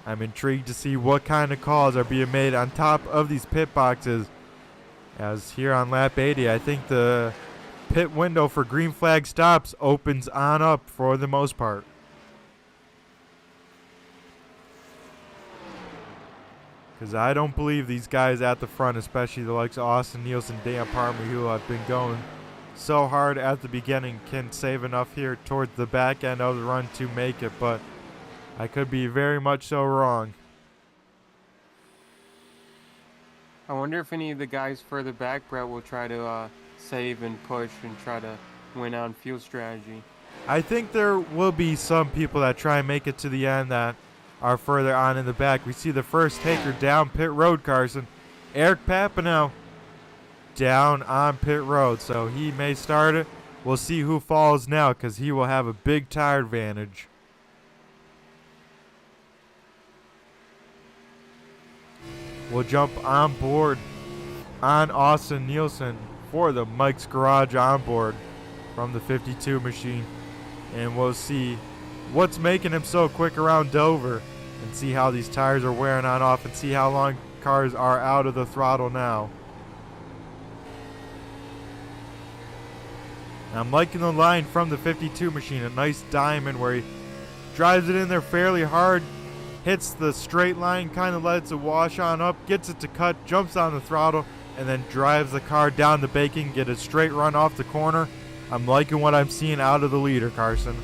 I'm intrigued to see what kind of calls are being made on top of these pit boxes. As here on lap 80, I think the pit window for green flag stops opens on up for the most part. Because I don't believe these guys at the front, especially the likes of Austin Nielsen, Dan Parmalee, who have been going so hard at the beginning, can save enough here towards the back end of the run to make it. But I could be very much so wrong.
I wonder if any of the guys further back, Brett, will try to save and push and try to win on fuel strategy.
I think there will be some people that try and make it to the end that are further on in the back. We see the first taker down pit road, Carson. Eric Papanow down on pit road, so he may start it. We'll see who falls now because he will have a big tire advantage. We'll jump on board on Austin Nielsen for the Mike's Garage onboard from the 52 machine. And we'll see what's making him so quick around Dover and see how these tires are wearing on off and see how long cars are out of the throttle now. And I'm liking the line from the 52 machine, a nice diamond where he drives it in there fairly hard, hits the straight line, kind of lets it wash on up, gets it to cut, jumps on the throttle, and then drives the car down the baking, get a straight run off the corner. I'm liking what I'm seeing out of the leader, Carson.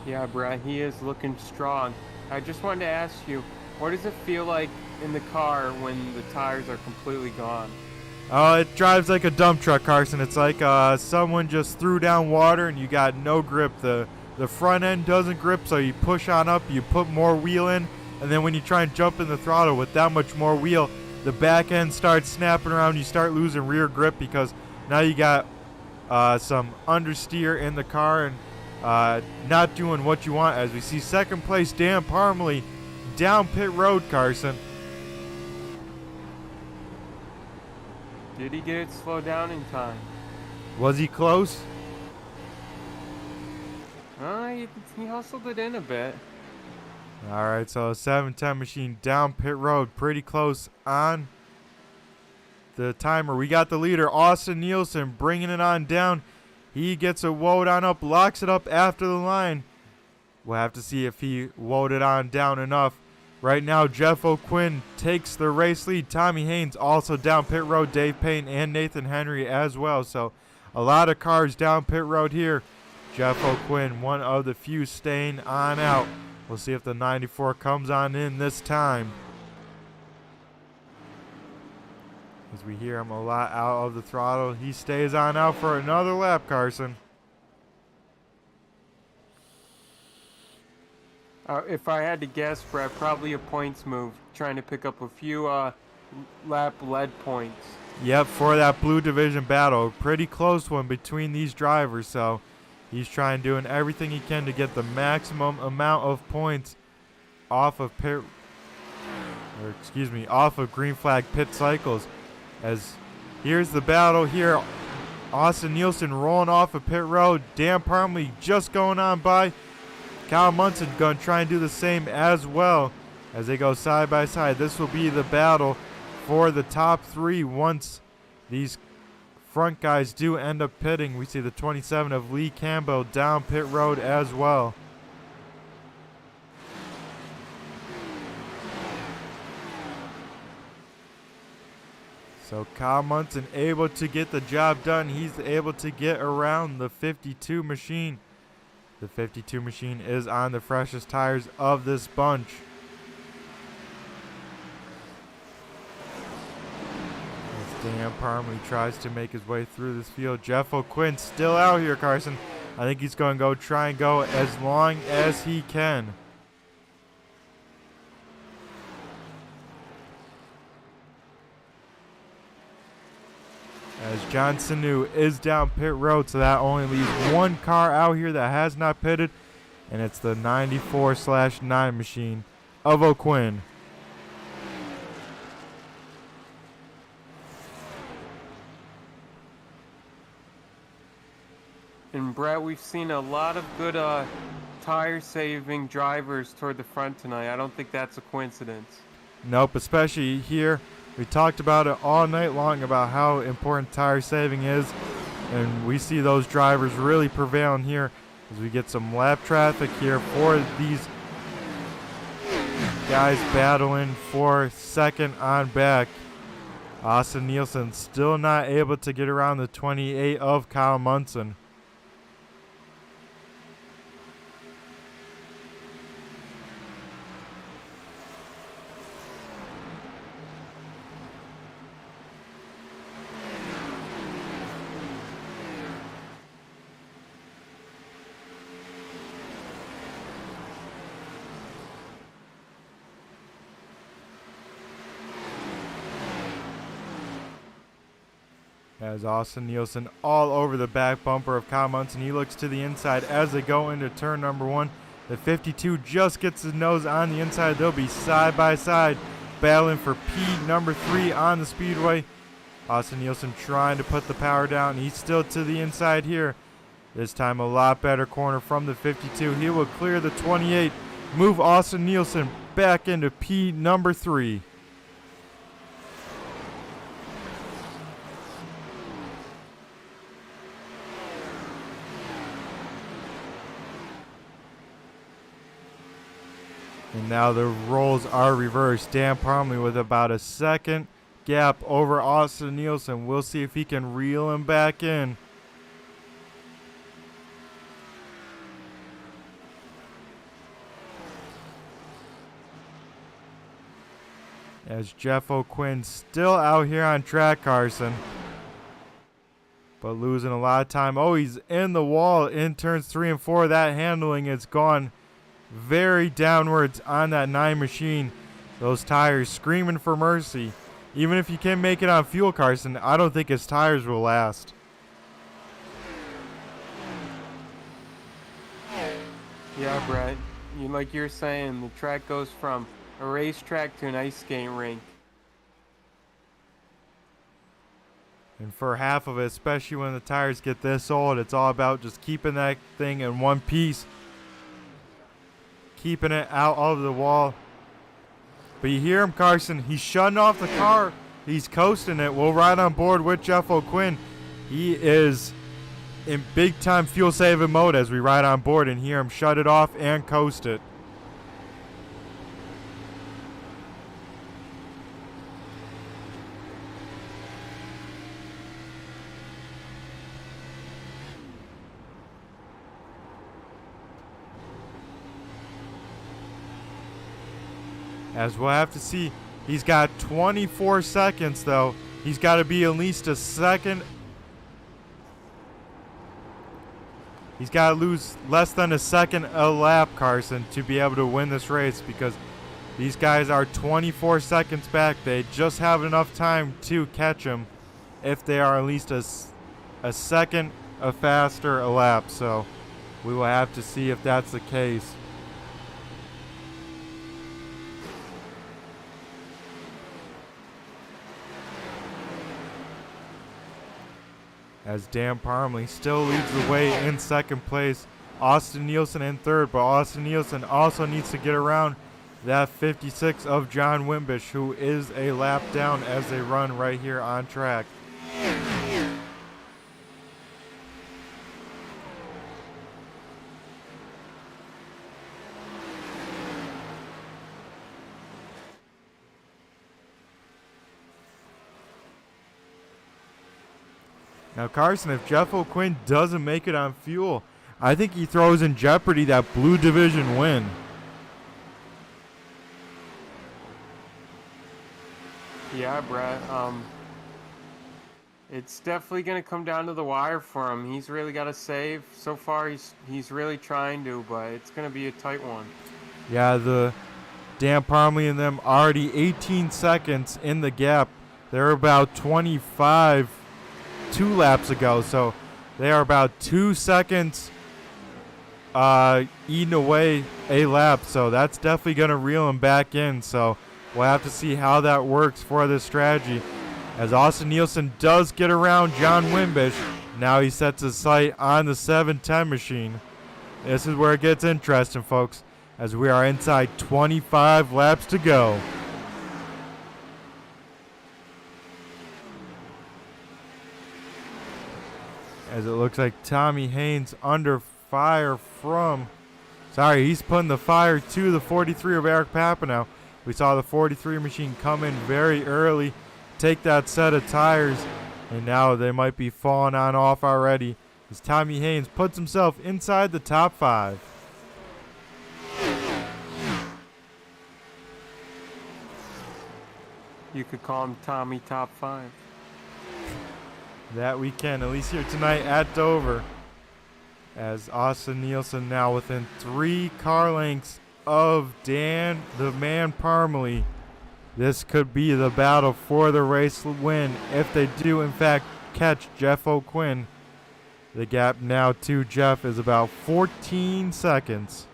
Yeah, Brett, he is looking strong. I just wanted to ask you, what does it feel like in the car when the tires are completely gone?
Oh, it drives like a dump truck, Carson. It's like someone just threw down water and you got no grip. The front end doesn't grip, so you push on up, you put more wheel in, and then when you try and jump in the throttle with that much more wheel, the back end starts snapping around. You start losing rear grip because now you got some understeer in the car and not doing what you want. As we see second place Dan Parmalee down pit road, Carson.
Did he get it slowed down in time?
Was he close?
He hustled it in a bit.
All right, so 710 machine down pit road, pretty close on the timer. We got the leader, Austin Nielsen, bringing it on down. He gets a woed on up, locks it up after the line. We'll have to see if he woed it on down enough. Right now, Jeff O'Quinn takes the race lead. Tommy Haynes also down pit road. Dave Payne and Nathan Henry as well. So a lot of cars down pit road here. Jeff O'Quinn, one of the few staying on out. We'll see if the 94 comes on in this time. As we hear him a lot out of the throttle. He stays on out for another lap, Carson.
If I had to guess, Brett, probably a points move, trying to pick up a few lap lead points.
Yep, for that blue division battle. Pretty close one between these drivers, so he's trying doing everything he can to get the maximum amount of points off of off of green flag pit cycles. As here's the battle here. Austin Nielsen rolling off of pit road. Dan Parmley just going on by. Kyle Munson going to try and do the same as well as they go side by side. This will be the battle for the top three once these front guys do end up pitting. We see the 27 of Lee Campbell down pit road as well. So Kyle Munson able to get the job done. He's able to get around the 52 machine. The 52 machine is on the freshest tires of this bunch. As Dan Parmley tries to make his way through this field. Jeff O'Quinn still out here, Carson. I think he's going to try and go as long as he can. As John Sanu is down pit road, so that only leaves one car out here that has not pitted, and it's the 94/9 machine of O'Quinn.
And Brett, we've seen a lot of good tire-saving drivers toward the front tonight. I don't think that's a coincidence.
Nope, especially here. We talked about it all night long about how important tire saving is, and we see those drivers really prevailing here as we get some lap traffic here for these guys battling for second on back. Austin Nielsen still not able to get around the 28 of Kyle Munson. As Austin Nielsen all over the back bumper of Kyle Munson. He looks to the inside as they go into turn number one. The 52 just gets his nose on the inside. They'll be side by side battling for P number 3 on the Speedway. Austin Nielsen trying to put the power down. He's still to the inside here. This time a lot better corner from the 52. He will clear the 28, move Austin Nielsen back into P number 3. And now the roles are reversed. Dan Parmley with about a second gap over Austin Nielsen. We'll see if he can reel him back in. As Jeff O'Quinn still out here on track, Carson, but losing a lot of time. Oh, he's in the wall in turns 3 and 4. That handling is gone very downwards on that 9 machine. Those tires screaming for mercy. Even if you can make it on fuel, Carson, I don't think his tires will last.
Yeah, Brett. Like you're saying, the track goes from a racetrack to an ice skating rink.
And for half of it, especially when the tires get this old, it's all about just keeping that thing in one piece. Keeping it out of the wall. But you hear him, Carson. He's shutting off the car. He's coasting it. We'll ride on board with Jeff O'Quinn. He is in big-time fuel-saving mode as we ride on board and hear him shut it off and coast it. As we'll have to see, he's got 24 seconds, though, He's got to be at least a second. He's got to lose less than a second a lap, Carson, to be able to win this race, because these guys are 24 seconds back. They just have enough time to catch him if they are at least a second faster a lap. So we will have to see if that's the case. As Dan Parmley still leads the way in second place. Austin Nielsen in third, but Austin Nielsen also needs to get around that 56 of John Wimbish, who is a lap down as they run right here on track. Now, Carson, if Jeff O'Quinn doesn't make it on fuel, I think he throws in jeopardy that Blue Division win.
Yeah, Brett. It's definitely going to come down to the wire for him. He's really got to save. So far, he's really trying to, but it's going to be a tight one.
Yeah, the Dan Parmley and them already 18 seconds in the gap. They're about 25 2 laps ago, so they are about 2 seconds eating away a lap, so that's definitely going to reel him back in. So we'll have to see how that works for this strategy, as Austin Nielsen does get around John Wimbish. Now he sets his sight on the 710 machine. This is where it gets interesting, folks, as we are inside 25 laps to go. As it looks like Tommy Haynes under fire from, he's putting the fire to the 43 of Eric Papineau. We saw the 43 machine come in very early, take that set of tires, and now they might be falling on off already, as Tommy Haynes puts himself inside the top 5.
You could call him Tommy Top 5.
That we can, at least here tonight at Dover, as Austin Nielsen now within 3 car lengths of Dan the Man Parmley. This could be the battle for the race win if they do in fact catch Jeff O'Quinn. The gap now to Jeff is about 14 seconds.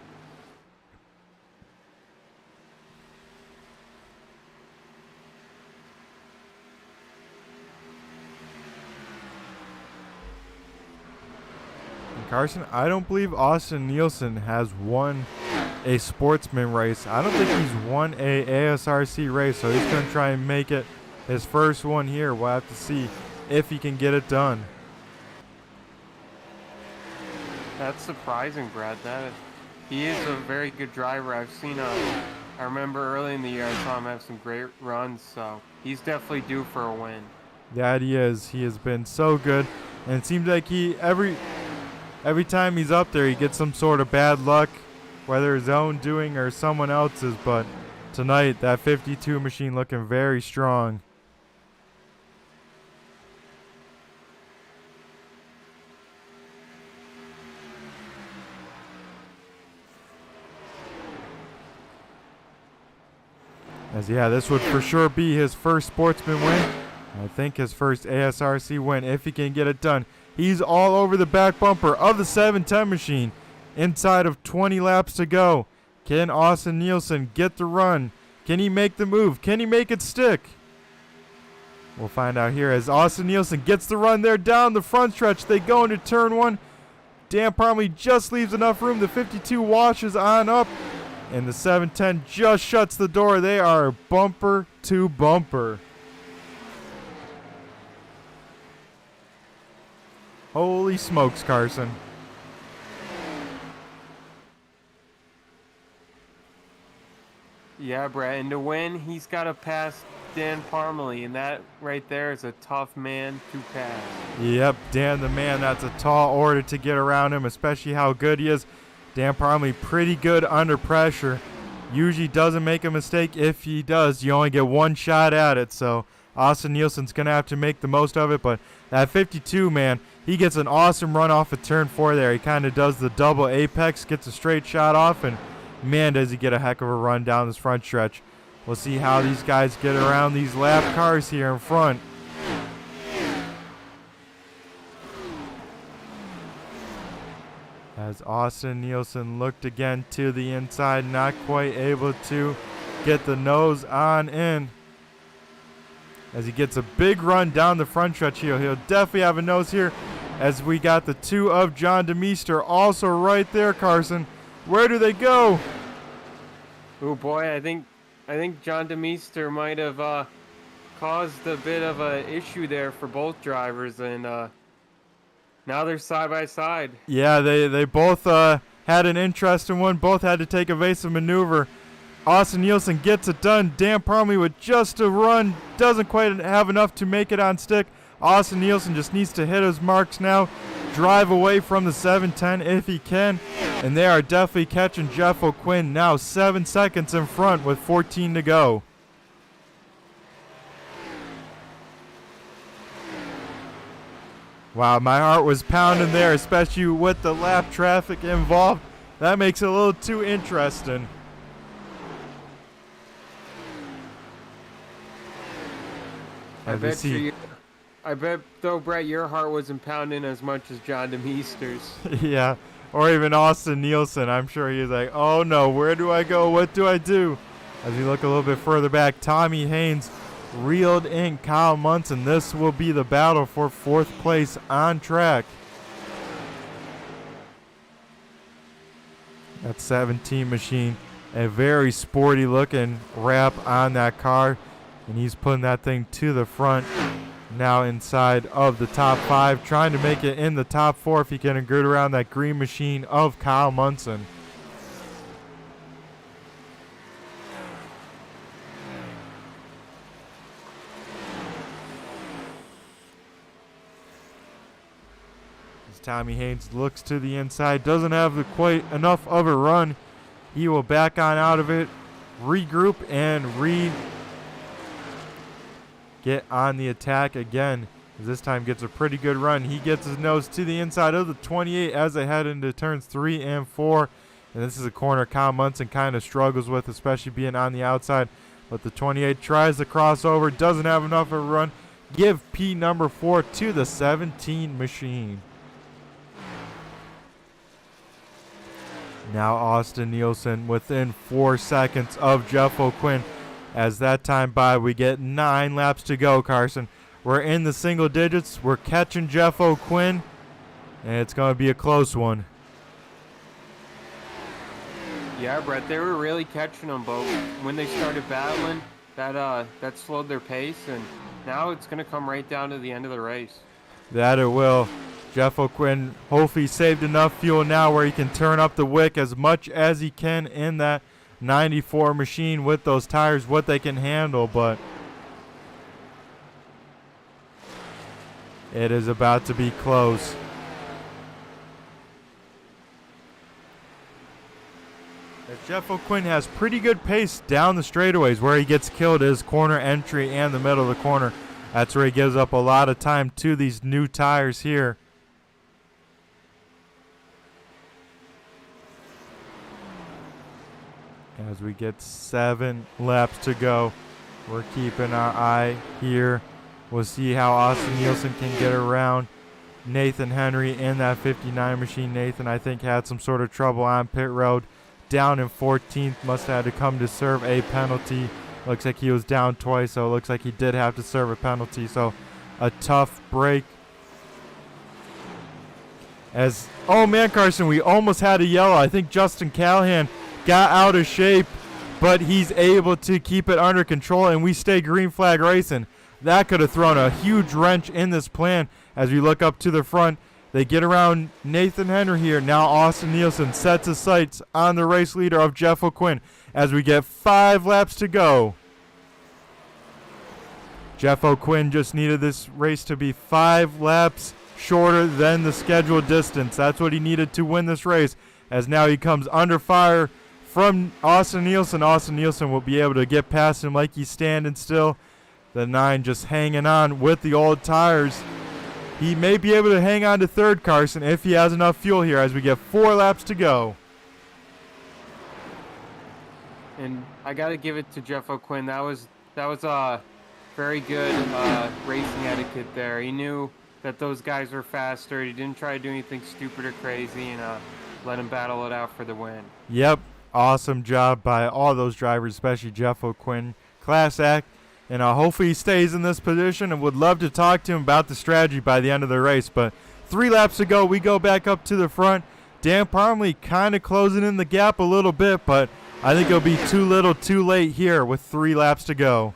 Carson, I don't believe Austin Nielsen has won a sportsman race. I don't think he's won a ASRC race, so he's going to try and make it his first one here. We'll have to see if he can get it done.
That's surprising, Brad. He is a very good driver. I remember early in the year I saw him have some great runs, so he's definitely due for a win.
Yeah, he is. He has been so good, and it seems like every time he's up there, he gets some sort of bad luck, whether his own doing or someone else's. But tonight, that 52 machine looking very strong. As this would for sure be his first sportsman win. I think his first ASRC win if he can get it done. He's all over the back bumper of the 710 machine. Inside of 20 laps to go. Can Austin Nielsen get the run? Can he make the move? Can he make it stick? We'll find out here as Austin Nielsen gets the run there down the front stretch. They go into turn 1. Dan Parmley just leaves enough room. The 52 washes on up. And the 710 just shuts the door. They are bumper to bumper. Holy smokes, Carson.
Yeah, Brad, and to win, he's got to pass Dan Parmley, and that right there is a tough man to pass.
Yep, Dan the Man, that's a tall order to get around him, especially how good he is. Dan Parmley pretty good under pressure. Usually doesn't make a mistake. If he does, you only get one shot at it, so Austin Nielsen's going to have to make the most of it, but that 52, man, he gets an awesome run off of turn 4 there. He kind of does the double apex, gets a straight shot off, and man, does he get a heck of a run down this front stretch. We'll see how these guys get around these lap cars here in front. As Austin Nielsen looked again to the inside, not quite able to get the nose on in. As he gets a big run down the front stretch here. He'll definitely have a nose here, as we got the 2 of John DeMeester also right there, Carson. Where do they go?
Oh boy, I think John DeMeester might have caused a bit of a issue there for both drivers, and now they're side by side.
Yeah, they both had an interesting one. Both had to take evasive maneuver. Austin Nielsen gets it done. Dan Parmley with just a run. Doesn't quite have enough to make it on stick. Austin Nielsen just needs to hit his marks now. Drive away from the 710 if he can. And they are definitely catching Jeff O'Quinn now 7 seconds in front with 14 to go. Wow, my heart was pounding there, especially with the lap traffic involved. That makes it a little too interesting.
I bet though, Brett, your heart wasn't pounding as much as John DeMeester's.
Yeah, or even Austin Nielsen. I'm sure he's like, oh no, where do I go? What do I do? As we look a little bit further back, Tommy Haynes reeled in Kyle Munson. This will be the battle for 4th place on track. That 17 machine, a very sporty looking wrap on that car, and he's putting that thing to the front. Now inside of the top 5, trying to make it in the top 4 if he can gird around that green machine of Kyle Munson. As Tommy Haynes looks to the inside, doesn't have quite enough of a run. He will back on out of it, regroup, and get on the attack again. This time gets a pretty good run. He gets his nose to the inside of the 28 as they head into turns 3 and 4. And this is a corner Kyle Munson kind of struggles with, especially being on the outside. But the 28 tries the crossover, doesn't have enough of a run. Give P number 4 to the 17 machine. Now Austin Nielsen within 4 seconds of Jeff O'Quinn. As that time by, we get 9 laps to go, Carson. We're in the single digits. We're catching Jeff O'Quinn, and it's going to be a close one.
Yeah, Brett, they were really catching them, but when they started battling, that slowed their pace, and now it's going to come right down to the end of the race.
That it will. Jeff O'Quinn hopefully saved enough fuel now where he can turn up the wick as much as he can in that 94 machine with those tires, what they can handle, but it is about to be close. As Jeff O'Quinn has pretty good pace down the straightaways. Where he gets killed is corner entry and the middle of the corner. That's where he gives up a lot of time to these new tires here. As we get 7 laps to go, we're keeping our eye here. We'll see how Austin Nielsen can get around Nathan Henry in that 59 machine. Nathan, I think, had some sort of trouble on pit road. Down in 14th, must have had to come to serve a penalty. Looks like he was down twice, so it looks like he did have to serve a penalty. So a tough break. Oh man, Carson, we almost had a yellow. I think Justin Callahan got out of shape, but he's able to keep it under control, and we stay green flag racing. That could have thrown a huge wrench in this plan. As we look up to the front, they get around Nathan Henry here. Now Austin Nielsen sets his sights on the race leader of Jeff O'Quinn as we get 5 laps to go. Jeff O'Quinn just needed this race to be 5 laps shorter than the scheduled distance. That's what he needed to win this race, as now he comes under fire from Austin Nielsen. Austin Nielsen will be able to get past him like he's standing still. The 9 just hanging on with the old tires. He may be able to hang on to third, Carson, if he has enough fuel here as we get 4 laps to go.
And I got to give it to Jeff O'Quinn. That was very good racing etiquette there. He knew that those guys were faster. He didn't try to do anything stupid or crazy, and let him battle it out for the win.
Yep, awesome job by all those drivers, especially Jeff O'Quinn. Class act. And hopefully he stays in this position, and would love to talk to him about the strategy by the end of the race. But 3 laps to go, we go back up to the front. Dan Parmley kind of closing in the gap a little bit, but I think it'll be too little too late here with 3 laps to go.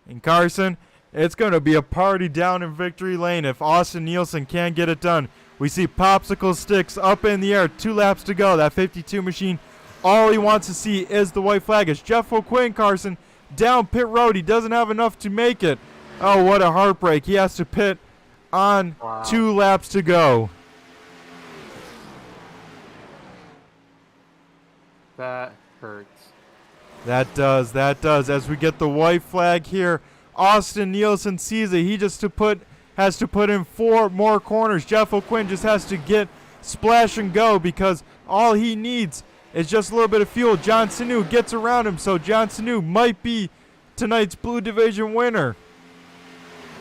And Carson, it's going to be a party down in victory lane if Austin Nielsen can't get it done. We see popsicle sticks up in the air. 2 laps to go. That 52 machine, all he wants to see is the white flag. It's Jeff O'Quinn, Carson, down pit road. He doesn't have enough to make it. Oh, what a heartbreak. He has to pit on 2 laps to go.
That hurts.
That does. As we get the white flag here, Austin Nielsen sees it. He just has to put in 4 more corners. Jeff O'Quinn just has to get splash and go because all he needs is just a little bit of fuel. John Sanu gets around him, so John Sanu might be tonight's Blue Division winner.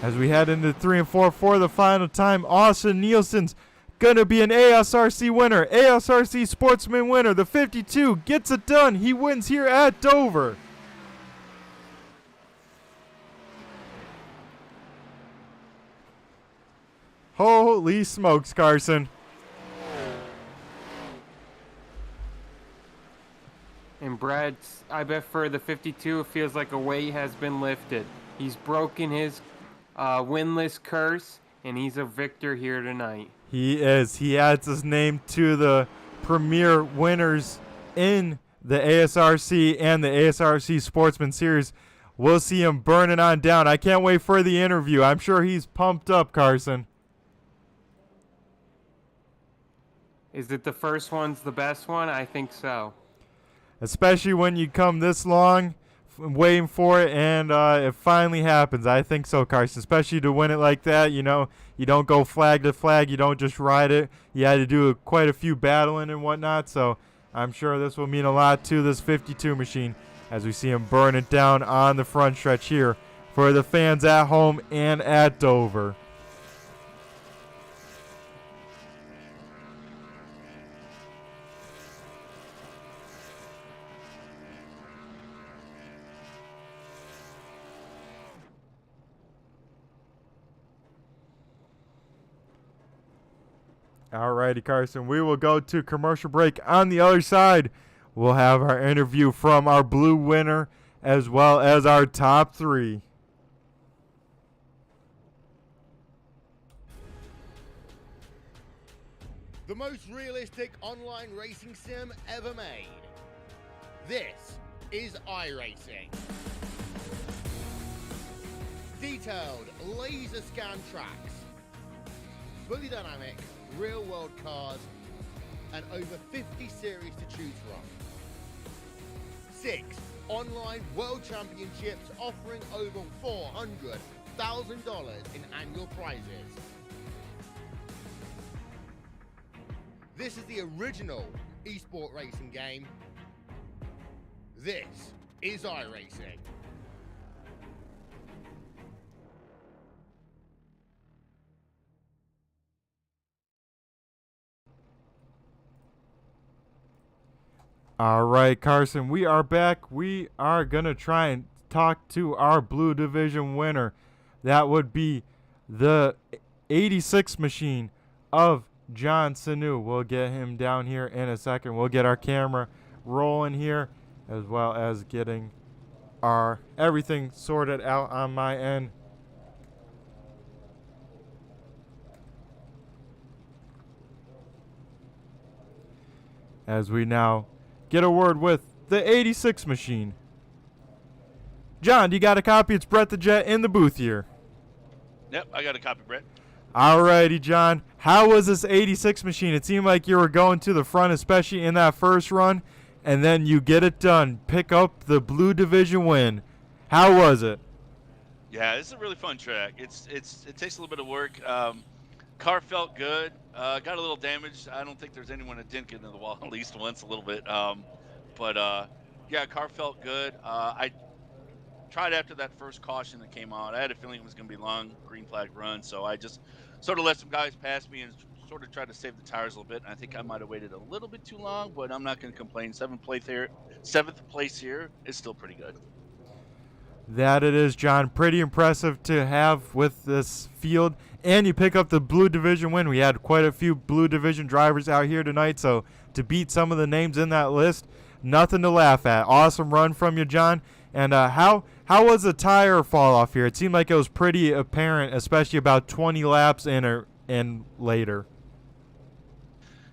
As we head into 3 and 4 for the final time, Austin Nielsen's going to be an ASRC winner. ASRC Sportsman winner. The 52 gets it done. He wins here at Dover. Holy smokes, Carson.
And Brad, I bet for the 52, it feels like a weight has been lifted. He's broken his winless curse, and he's a victor here tonight.
He is. He adds his name to the premier winners in the ASRC and the ASRC Sportsman Series. We'll see him burning on down. I can't wait for the interview. I'm sure he's pumped up, Carson.
Is it the first one's the best one? I think so.
Especially when you come this long waiting for it and it finally happens. I think so, Carson. Especially to win it like that, you know. You don't go flag to flag. You don't just ride it. You had to do quite a few battling and whatnot. So I'm sure this will mean a lot to this 52 machine as we see him burn it down on the front stretch here for the fans at home and at Dover. Alrighty, Carson, we will go to commercial break. On the other side, we'll have our interview from our blue winner as well as our top 3.
The most realistic online racing sim ever made. This is iRacing. Detailed laser scan tracks, fully dynamic real-world cars, and over 50 series to choose from. 6 online world championships offering over $400,000 in annual prizes. This is the original esport racing game. This is iRacing.
All right, Carson, we are back. We are going to try and talk to our Blue Division winner. That would be the 86 machine of John Sanu. We'll get him down here in a second. We'll get our camera rolling here as well as getting our everything sorted out on my end. As we now get a word with the 86 machine. John, do you got a copy? It's Brett the Jet in the booth here.
Yep, I got a copy, Brett.
Alrighty, John. How was this 86 machine? It seemed like you were going to the front, especially in that first run. and then you get it done. Pick up the Blue Division win. How was it?
Yeah, this is a really fun track. It takes a little bit of work. Car felt good. Got a little damaged. I don't think there's anyone that didn't get into the wall at least once a little bit. Yeah, car felt good. I tried after that first caution that came out. I had a feeling it was going to be long green flag run, so I just sort of let some guys pass me and sort of tried to save the tires a little bit. I think I might have waited a little bit too long, but I'm not going to complain. Seventh place here is still pretty good.
That it is, John. Pretty impressive to have with this field. And you pick up the Blue Division win. We had quite a few Blue Division drivers out here tonight, so to beat some of the names in that list, nothing to laugh at. Awesome run from you, John. And how was the tire fall off here? It seemed like it was pretty apparent, especially about 20 laps in or later.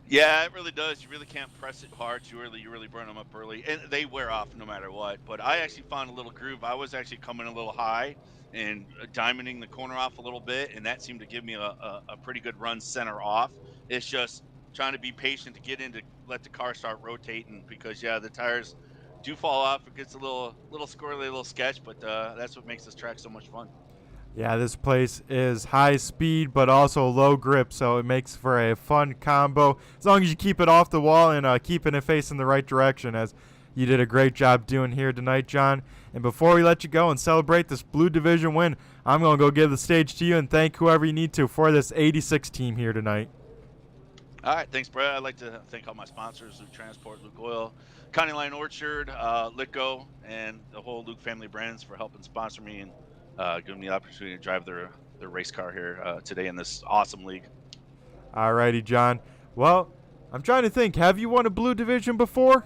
Yeah, it really does. You really can't press it hard. You really burn them up early, and they wear off no matter what. But I actually found a little groove. I was actually coming a little high and diamonding the corner off a little bit, and that seemed to give me a pretty good run center off. It's just trying to be patient to get in to let the car start rotating, because yeah, the tires do fall off. It gets a little squirrely, a little sketch, but that's what makes this track so much fun.
Yeah, this place is high speed but also low grip, so it makes for a fun combo as long as you keep it off the wall and keeping it facing the right direction, as you did a great job doing here tonight, John. And before we let you go and celebrate this Blue Division win, I'm going to go give the stage to you and thank whoever you need to for this 86 team here tonight.
All right, thanks, Brett. I'd like to thank all my sponsors, Luke Transport, Luke Oil, County Line Orchard, Litco, and the whole Luke family brands for helping sponsor me and giving me the opportunity to drive their race car here today in this awesome league.
All righty, John. Well, I'm trying to think. Have you won a Blue Division before?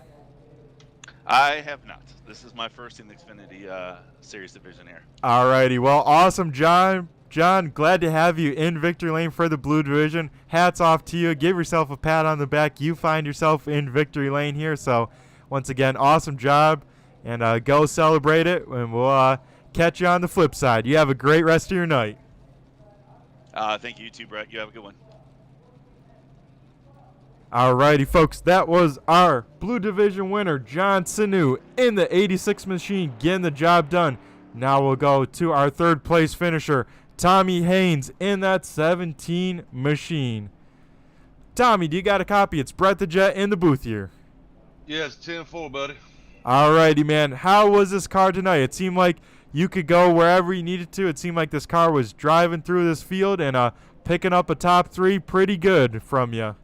I have not. This is my first in the Xfinity Series division here.
All righty. Well, awesome, John. John, glad to have you in victory lane for the Blue Division. Hats off to you. Give yourself a pat on the back. You find yourself in victory lane here. So, once again, awesome job. And go celebrate it. And we'll catch you on the flip side. You have a great rest of your night.
Thank you too, Brett. You have a good one.
Alrighty, folks, that was our Blue Division winner, John Sanu, in the 86 machine, getting the job done. Now we'll go to our third place finisher, Tommy Haynes, in that 17 machine. Tommy, do you got a copy? It's Brett the Jet in the booth here.
Yeah, it's 10-4, buddy.
Alrighty, man. How was this car tonight? It seemed like you could go wherever you needed to. It seemed like this car was driving through this field and picking up a top three pretty good from you.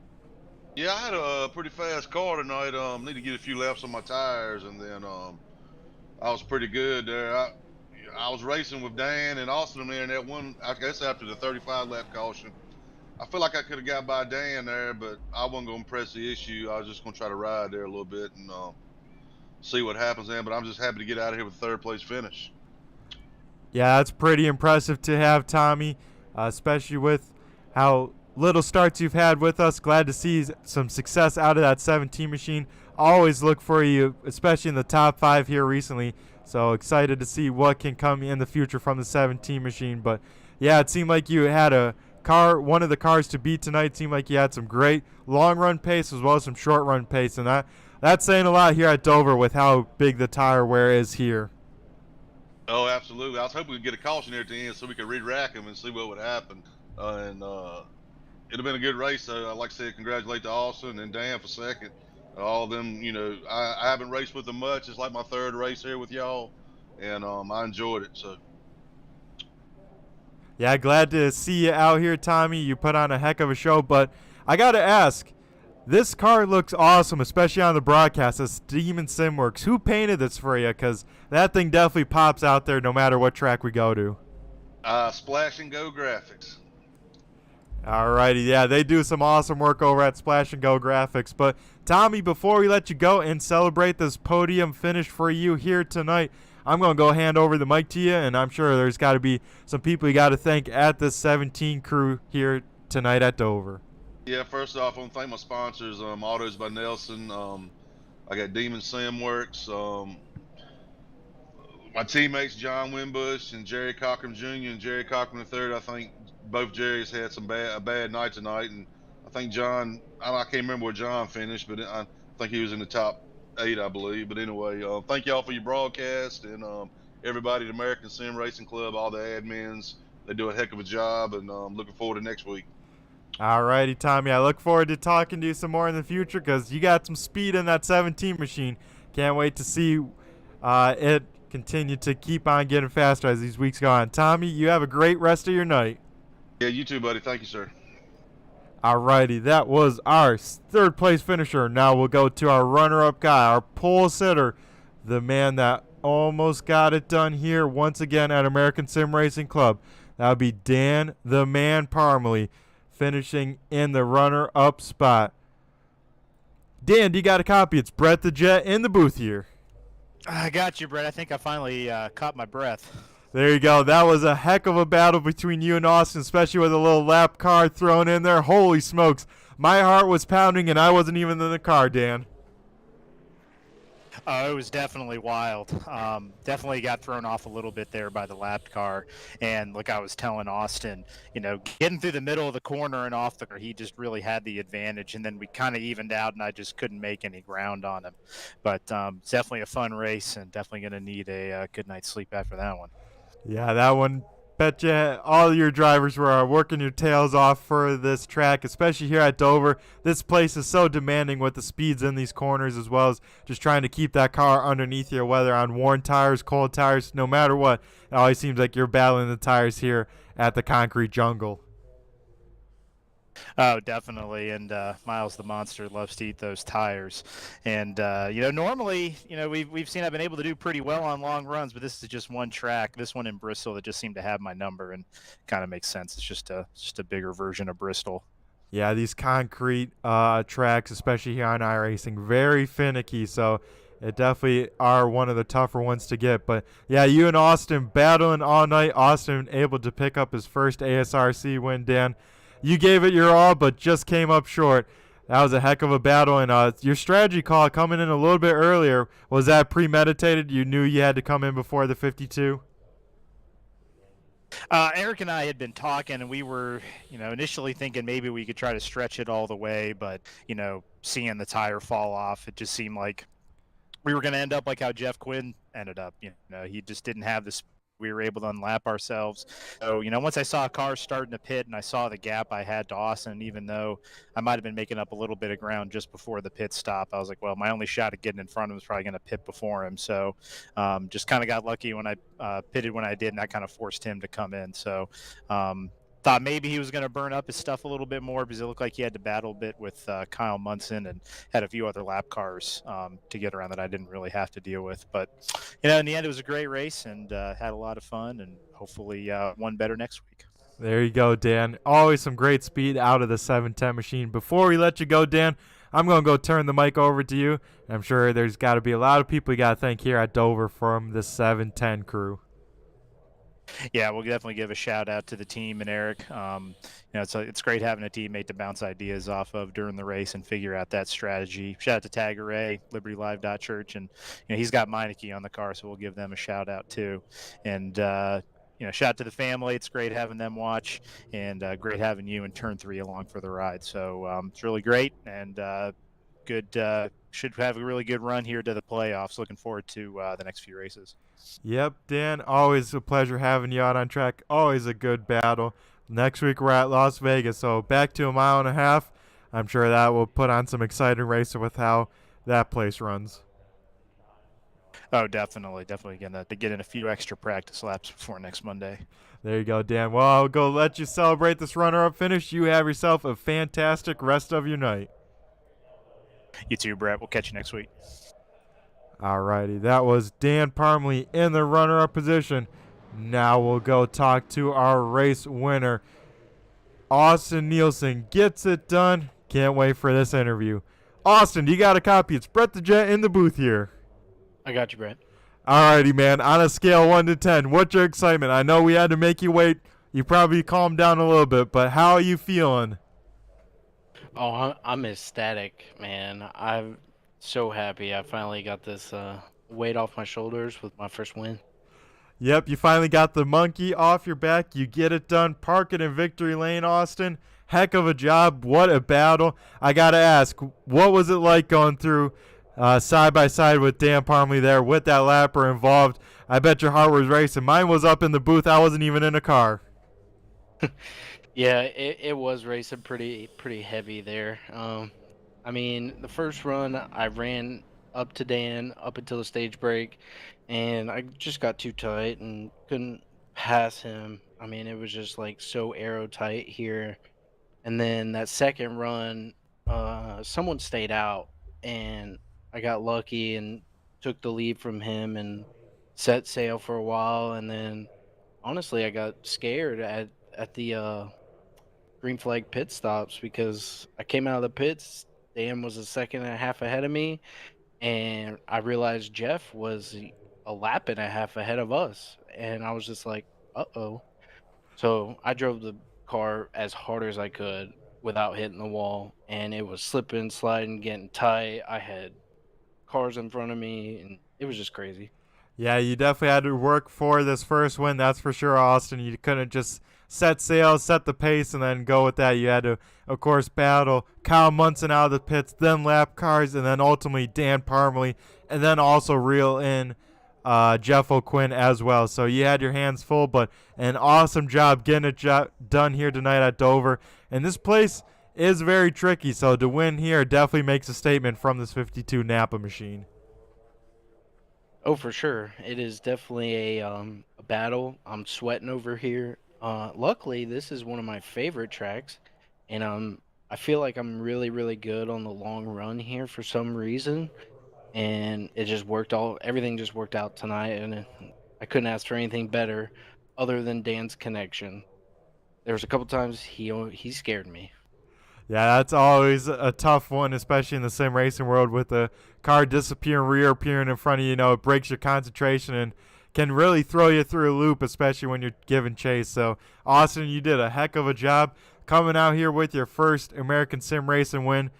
Yeah, I had a pretty fast car tonight. Need to get a few laps on my tires, and then I was pretty good there. I was racing with Dan and Austin there in that one, I guess after the 35 lap caution. I feel like I could have got by Dan there, but I wasn't going to press the issue. I was just going to try to ride there a little bit and see what happens then. But I'm just happy to get out of here with a third place finish.
Yeah, that's pretty impressive to have, Tommy, especially with how little starts you've had with us. Glad to see some success out of that 17 machine. Always look for you, especially in the top 5 here recently. So excited to see what can come in the future from the 17 machine. But yeah, it seemed like you had a car, one of the cars to beat tonight. It seemed like you had some great long run pace as well as some short run pace, and that's saying a lot here at Dover with how big the tire wear is here.
Oh, absolutely. I was hoping we'd get a caution there at the end so we could re-rack them and see what would happen. It'd have been a good race. So I'd like to say congratulate to Austin and Dan for second. All of them, you know, I haven't raced with them much. It's like my third race here with y'all, and I enjoyed it. So.
Yeah, glad to see you out here, Tommy. You put on a heck of a show, but I got to ask, this car looks awesome, especially on the broadcast. It's Demon Simworks. Who painted this for you? Because that thing definitely pops out there no matter what track we go to.
Splash and Go Graphics.
Alrighty, yeah, they do some awesome work over at Splash and Go Graphics. But Tommy, before we let you go and celebrate this podium finish for you here tonight, I'm going to go hand over the mic to you, and I'm sure there's got to be some people you got to thank at this 17 crew here tonight at Dover.
Yeah, first off, I want to thank my sponsors, Autos by Nelson. I got Demon Simworks. My teammates, John Wimbush and Jerry Cochran Jr. and Jerry Cochran III. I think both Jerry's had a bad night tonight, and I think John, I can't remember where John finished, but I think he was in the top 8, I believe. But anyway, thank y'all for your broadcast, and everybody at American Sim Racing Club, all the admins. They do a heck of a job, and looking forward to next week.
All righty, Tommy. I look forward to talking to you some more in the future because you got some speed in that 17 machine. Can't wait to see it continue to keep on getting faster as these weeks go on. Tommy, you have a great rest of your night.
Yeah, you too, buddy. Thank you, sir.
Alrighty, that was our third place finisher. Now we'll go to our runner-up guy, our pole sitter, the man that almost got it done here once again at American Sim Racing Club. That would be Dan the Man Parmalee, finishing in the runner-up spot. Dan, do you got a copy? It's Brett the Jet in the booth here.
I got you, Brett. I think I finally caught my breath.
There you go. That was a heck of a battle between you and Austin, especially with a little lap car thrown in there. Holy smokes. My heart was pounding, and I wasn't even in the car, Dan.
It was definitely wild. Definitely got thrown off a little bit there by the lap car. And like I was telling Austin, getting through the middle of the corner and off he just really had the advantage. And then we kind of evened out, and I just couldn't make any ground on him. But it's definitely a fun race, and definitely going to need a good night's sleep after that one.
Yeah, that one, bet you all your drivers were working your tails off for this track, especially here at Dover. This place is so demanding with the speeds in these corners, as well as just trying to keep that car underneath you, whether on worn tires, cold tires, no matter what. It always seems like you're battling the tires here at the concrete jungle.
Oh, definitely. And Miles the Monster loves to eat those tires. And, normally, we've seen I've been able to do pretty well on long runs, but this is just one track, this one in Bristol, that just seemed to have my number, and kind of makes sense. It's just a bigger version of Bristol.
Yeah, these concrete tracks, especially here on iRacing, very finicky. So it definitely are one of the tougher ones to get. But, yeah, you and Austin battling all night. Austin able to pick up his first ASRC win, Dan. You gave it your all, but just came up short. That was a heck of a battle. And your strategy call coming in a little bit earlier, was that premeditated? You knew you had to come in before the 52?
Eric and I had been talking, and we were, initially thinking maybe we could try to stretch it all the way. But, seeing the tire fall off, it just seemed like we were going to end up like how Jeff Quinn ended up. He just didn't have the speed. We were able to unlap ourselves. So, once I saw a car starting to pit and I saw the gap I had to Austin, even though I might have been making up a little bit of ground just before the pit stop, I was like, well, my only shot at getting in front of him was probably going to pit before him. So just kind of got lucky when I pitted when I did, and that kind of forced him to come in. So thought maybe he was going to burn up his stuff a little bit more, because it looked like he had to battle a bit with Kyle Munson and had a few other lap cars to get around that I didn't really have to deal with. But, in the end, it was a great race, and had a lot of fun, and hopefully one better next week.
There you go, Dan. Always some great speed out of the 710 machine. Before we let you go, Dan, I'm going to go turn the mic over to you. I'm sure there's got to be a lot of people you got to thank here at Dover from the 710 crew.
Yeah, we'll definitely give a shout out to the team and Eric. It's great having a teammate to bounce ideas off of during the race and figure out that strategy. Shout out to Tagger Ray, LibertyLive.Church, and he's got Meineke on the car, so we'll give them a shout out too. And shout out to the family. It's great having them watch, and great having you and Turn 3 along for the ride. So it's really great, and good. Should have a really good run here to the playoffs. Looking forward to the next few races.
Yep, Dan, always a pleasure having you out on track. Always a good battle. Next week we're at Las Vegas, so back to a mile and a half. I'm sure that will put on some exciting racing with how that place runs.
Oh, definitely. Again, to get in a few extra practice laps before next Monday.
There you go, Dan. Well, I'll go let you celebrate this runner-up finish. You have yourself a fantastic rest of your night.
You too, Brett. We'll catch you next week.
Alrighty, that was Dan Parmalee in the runner-up position. Now we'll go talk to our race winner. Austin Nielsen gets it done. Can't wait for this interview. Austin, you got a copy? It's Brett the Jet in the booth here.
I got you, Brett.
Alrighty, man. On a scale 1 to 10, what's your excitement? I know we had to make you wait. You probably calmed down a little bit, but how are you feeling?
Oh, I'm ecstatic, man. I'm so happy I finally got this weight off my shoulders with my first win.
Yep, you finally got the monkey off your back. You get it done. Park it in victory lane, Austin. Heck of a job. What a battle. I got to ask, what was it like going through side by side with Dan Parmley there with that lapper involved. I bet your heart was racing. Mine was up in the booth. I wasn't even in a car.
Yeah, it was racing pretty heavy there. I mean, the first run I ran up to Dan up until the stage break, and I just got too tight and couldn't pass him. I mean, it was just like so arrow tight here. And then that second run, someone stayed out, and I got lucky and took the lead from him and set sail for a while. And then honestly, I got scared at the green flag pit stops because I came out of the pits. Dan was a second and a half ahead of me, and I realized Jeff was a lap and a half ahead of us, and I was just like, "Uh-oh." So I drove the car as hard as I could without hitting the wall, and it was slipping, sliding, getting tight. I had cars in front of me, and it was just crazy.
Yeah, you definitely had to work for this first win, that's for sure, Austin. You couldn't just set sails, set the pace, and then go with that. You had to, of course, battle Kyle Munson out of the pits, then lap cars, and then ultimately Dan Parmley, and then also reel in Jeff O'Quinn as well. So you had your hands full, but an awesome job getting it done here tonight at Dover. And this place is very tricky, so to win here definitely makes a statement from this 52 Napa machine.
Oh, for sure. It is definitely a battle. I'm sweating over here. Luckily, this is one of my favorite tracks, and I feel like I'm really good on the long run here for some reason. And it just everything just worked out tonight, and I couldn't ask for anything better other than Dan's connection. There was a couple times he scared me.
Yeah, that's always a tough one, especially in the sim racing world with the car disappearing, reappearing in front of you. You know, it breaks your concentration and can really throw you through a loop, especially when you're giving chase. So, Austin, you did a heck of a job coming out here with your first American sim racing win.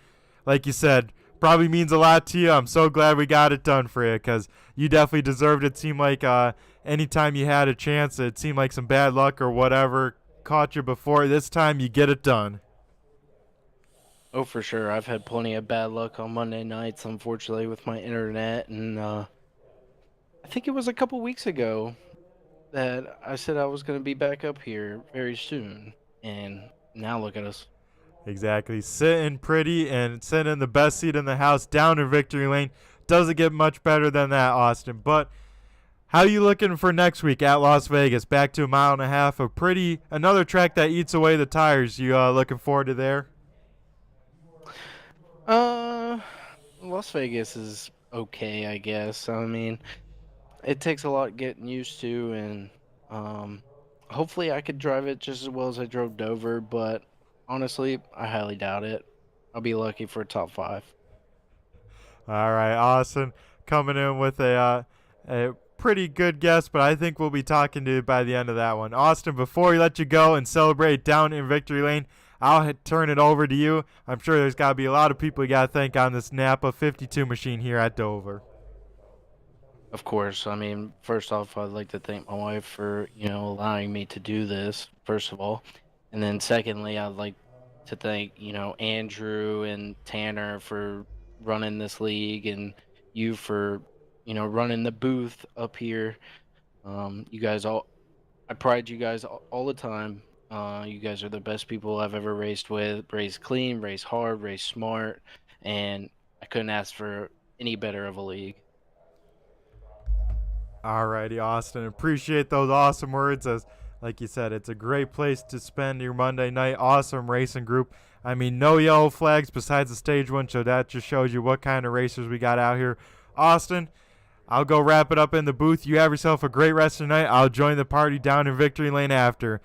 Like you said, probably means a lot to you. I'm so glad we got it done for you because you definitely deserved it. It seemed like anytime you had a chance, it seemed like some bad luck or whatever caught you before. This time, you get it done.
Oh, for sure. I've had plenty of bad luck on Monday nights, unfortunately, with my internet. And I think it was a couple weeks ago that I said I was going to be back up here very soon. And now look at us.
Exactly. Sitting pretty and sitting in the best seat in the house down in victory lane. Doesn't get much better than that, Austin. But how you looking for next week at Las Vegas? Back to a mile and a half. Another track that eats away the tires. You looking forward to there?
Las Vegas is okay, I guess. I mean, it takes a lot getting used to, and hopefully I could drive it just as well as I drove Dover, but honestly, I highly doubt it. I'll be lucky for a top 5.
All right, Austin coming in with a pretty good guess, but I think we'll be talking to you by the end of that one. Austin, before we let you go and celebrate down in victory lane, I'll turn it over to you. I'm sure there's got to be a lot of people you got to thank on this Napa 52 machine here at Dover.
Of course. I mean, first off, I'd like to thank my wife for, allowing me to do this, first of all. And then secondly, I'd like to thank, Andrew and Tanner for running this league and you for, running the booth up here. I pride you guys all the time. You guys are the best people I've ever raced with. Race clean, race hard, race smart, and I couldn't ask for any better of a league.
Alrighty, Austin. Appreciate those awesome words. As like you said, it's a great place to spend your Monday night. Awesome racing group. I mean, no yellow flags besides the stage one, so that just shows you what kind of racers we got out here. Austin, I'll go wrap it up in the booth. You have yourself a great rest of the night. I'll join the party down in victory lane after.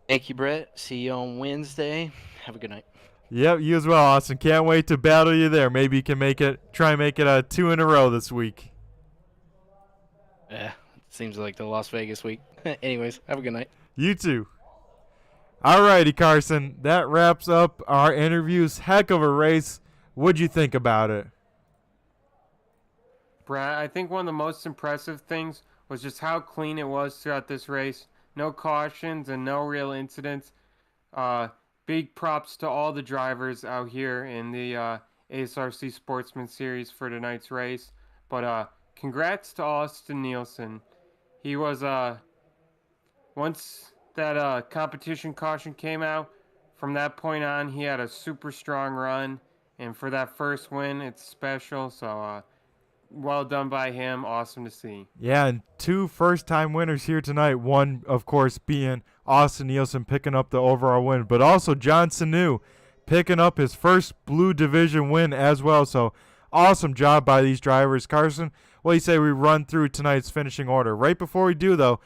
Thank you, Brett. See you on Wednesday. Have a good night.
Yep, you as well, Austin. Can't wait to battle you there. Maybe you can try and make it a 2 in a row this week.
Yeah, seems like the Las Vegas week. Anyways, have a good night.
You too. Alrighty, Carson. That wraps up our interviews. Heck of a race. What'd you think about it?
Brad, I think one of the most impressive things was just how clean it was throughout this race. No cautions and no real incidents. Big props to all the drivers out here in ASRC Sportsman Series for tonight's race. But congrats to Austin Nielsen. He was once that competition caution came out, from that point on he had a super strong run, and for that first win it's special. So well done by him. Awesome to see.
Yeah, and 2 first-time winners here tonight. One, of course, being Austin Nielsen picking up the overall win, but also John Sanu picking up his first Blue Division win as well. So awesome job by these drivers. Carson, what do you say we run through tonight's finishing order? Right before we do, though,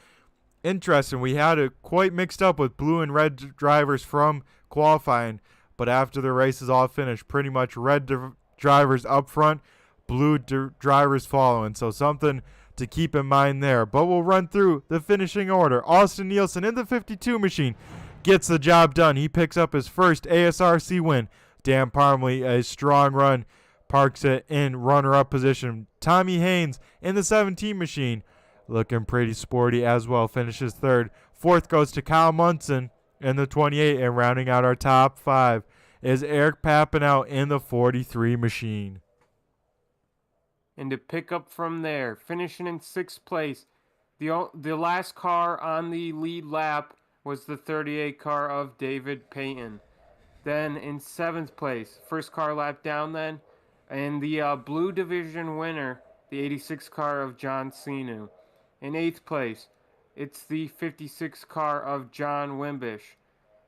interesting, we had it quite mixed up with blue and red drivers from qualifying, but after the race is all finished, pretty much red drivers up front, blue drivers following. So something to keep in mind there. But we'll run through the finishing order. Austin Nielsen in the 52 machine gets the job done. He picks up his first ASRC win. Dan Parmley, a strong run, parks it in runner-up position. Tommy Haynes in the 17 machine, looking pretty sporty as well, finishes third. Fourth goes to Kyle Munson in the 28, and rounding out our top 5 is Eric Papineau in the 43 machine.
And to pick up from there, finishing in 6th place, the last car on the lead lap was the 38 car of David Payton. Then in 7th place, first car lap down then, and the Blue Division winner, the 86 car of John Sinu. In 8th place, it's the 56 car of John Wimbish.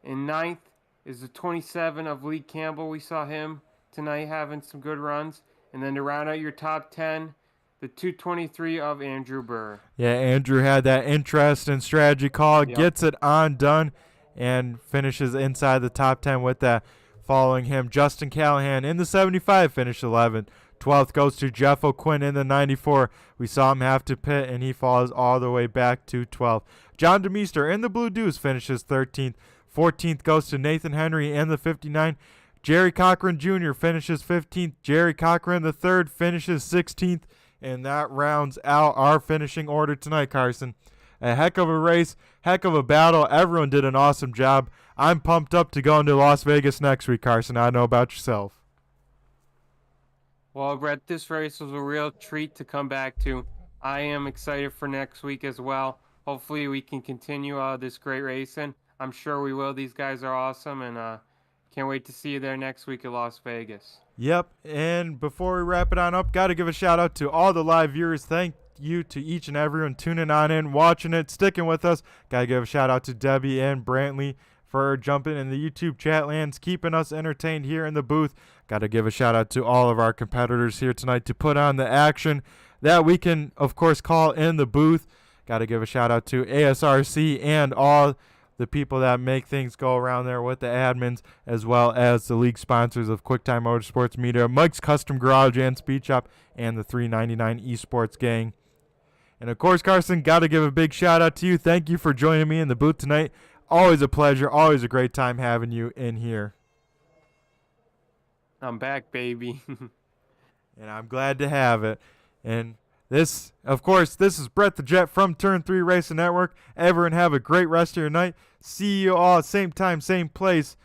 In 9th is the 27 of Lee Campbell. We saw him tonight having some good runs. And then to round out your top 10, the 223 of Andrew Burr.
Yeah, Andrew had that interest and strategy call, gets it on done, and finishes inside the top 10 with that. Following him, Justin Callahan in the 75 finished 11th. 12th goes to Jeff O'Quinn in the 94. We saw him have to pit, and he falls all the way back to 12th. John DeMeester in the Blue Deuce finishes 13th. 14th goes to Nathan Henry in the 59. Jerry Cochran Jr. finishes 15th. Jerry Cochran III finishes 16th. And that rounds out our finishing order tonight, Carson. A heck of a race, heck of a battle. Everyone did an awesome job. I'm pumped up to go into Las Vegas next week, Carson. I know about yourself.
Well, Brett, this race was a real treat to come back to. I am excited for next week as well. Hopefully we can continue this great racing. I'm sure we will. These guys are awesome, and can't wait to see you there next week at Las Vegas.
Yep, and before we wrap it on up, got to give a shout out to all the live viewers. Thank you to each and everyone tuning on in, watching it, sticking with us. Got to give a shout out to Debbie and Brantley for jumping in the YouTube chat lands, keeping us entertained here in the booth. Got to give a shout out to all of our competitors here tonight to put on the action that we can, of course, call in the booth. Got to give a shout out to ASRC and all the people that make things go around there with the admins, as well as the league sponsors of QuickTime Motorsports Media, Mike's Custom Garage and Speed Shop, and the 399 Esports Gang. And of course, Carson, got to give a big shout out to you. Thank you for joining me in the booth tonight. Always a pleasure, always a great time having you in here.
I'm back, baby.
And I'm glad to have it. And this, of course, this is Brett the Jet from Turn 3 Racing Network. Everyone have a great rest of your night. See you all same time, same place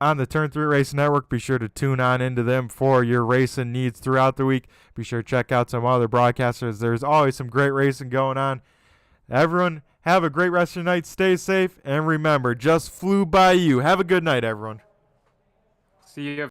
on the Turn 3 Racing Network. Be sure to tune on into them for your racing needs throughout the week. Be sure to check out some other broadcasters. There's always some great racing going on. Everyone, have a great rest of your night. Stay safe. And remember, just flew by you. Have a good night, everyone.
See you.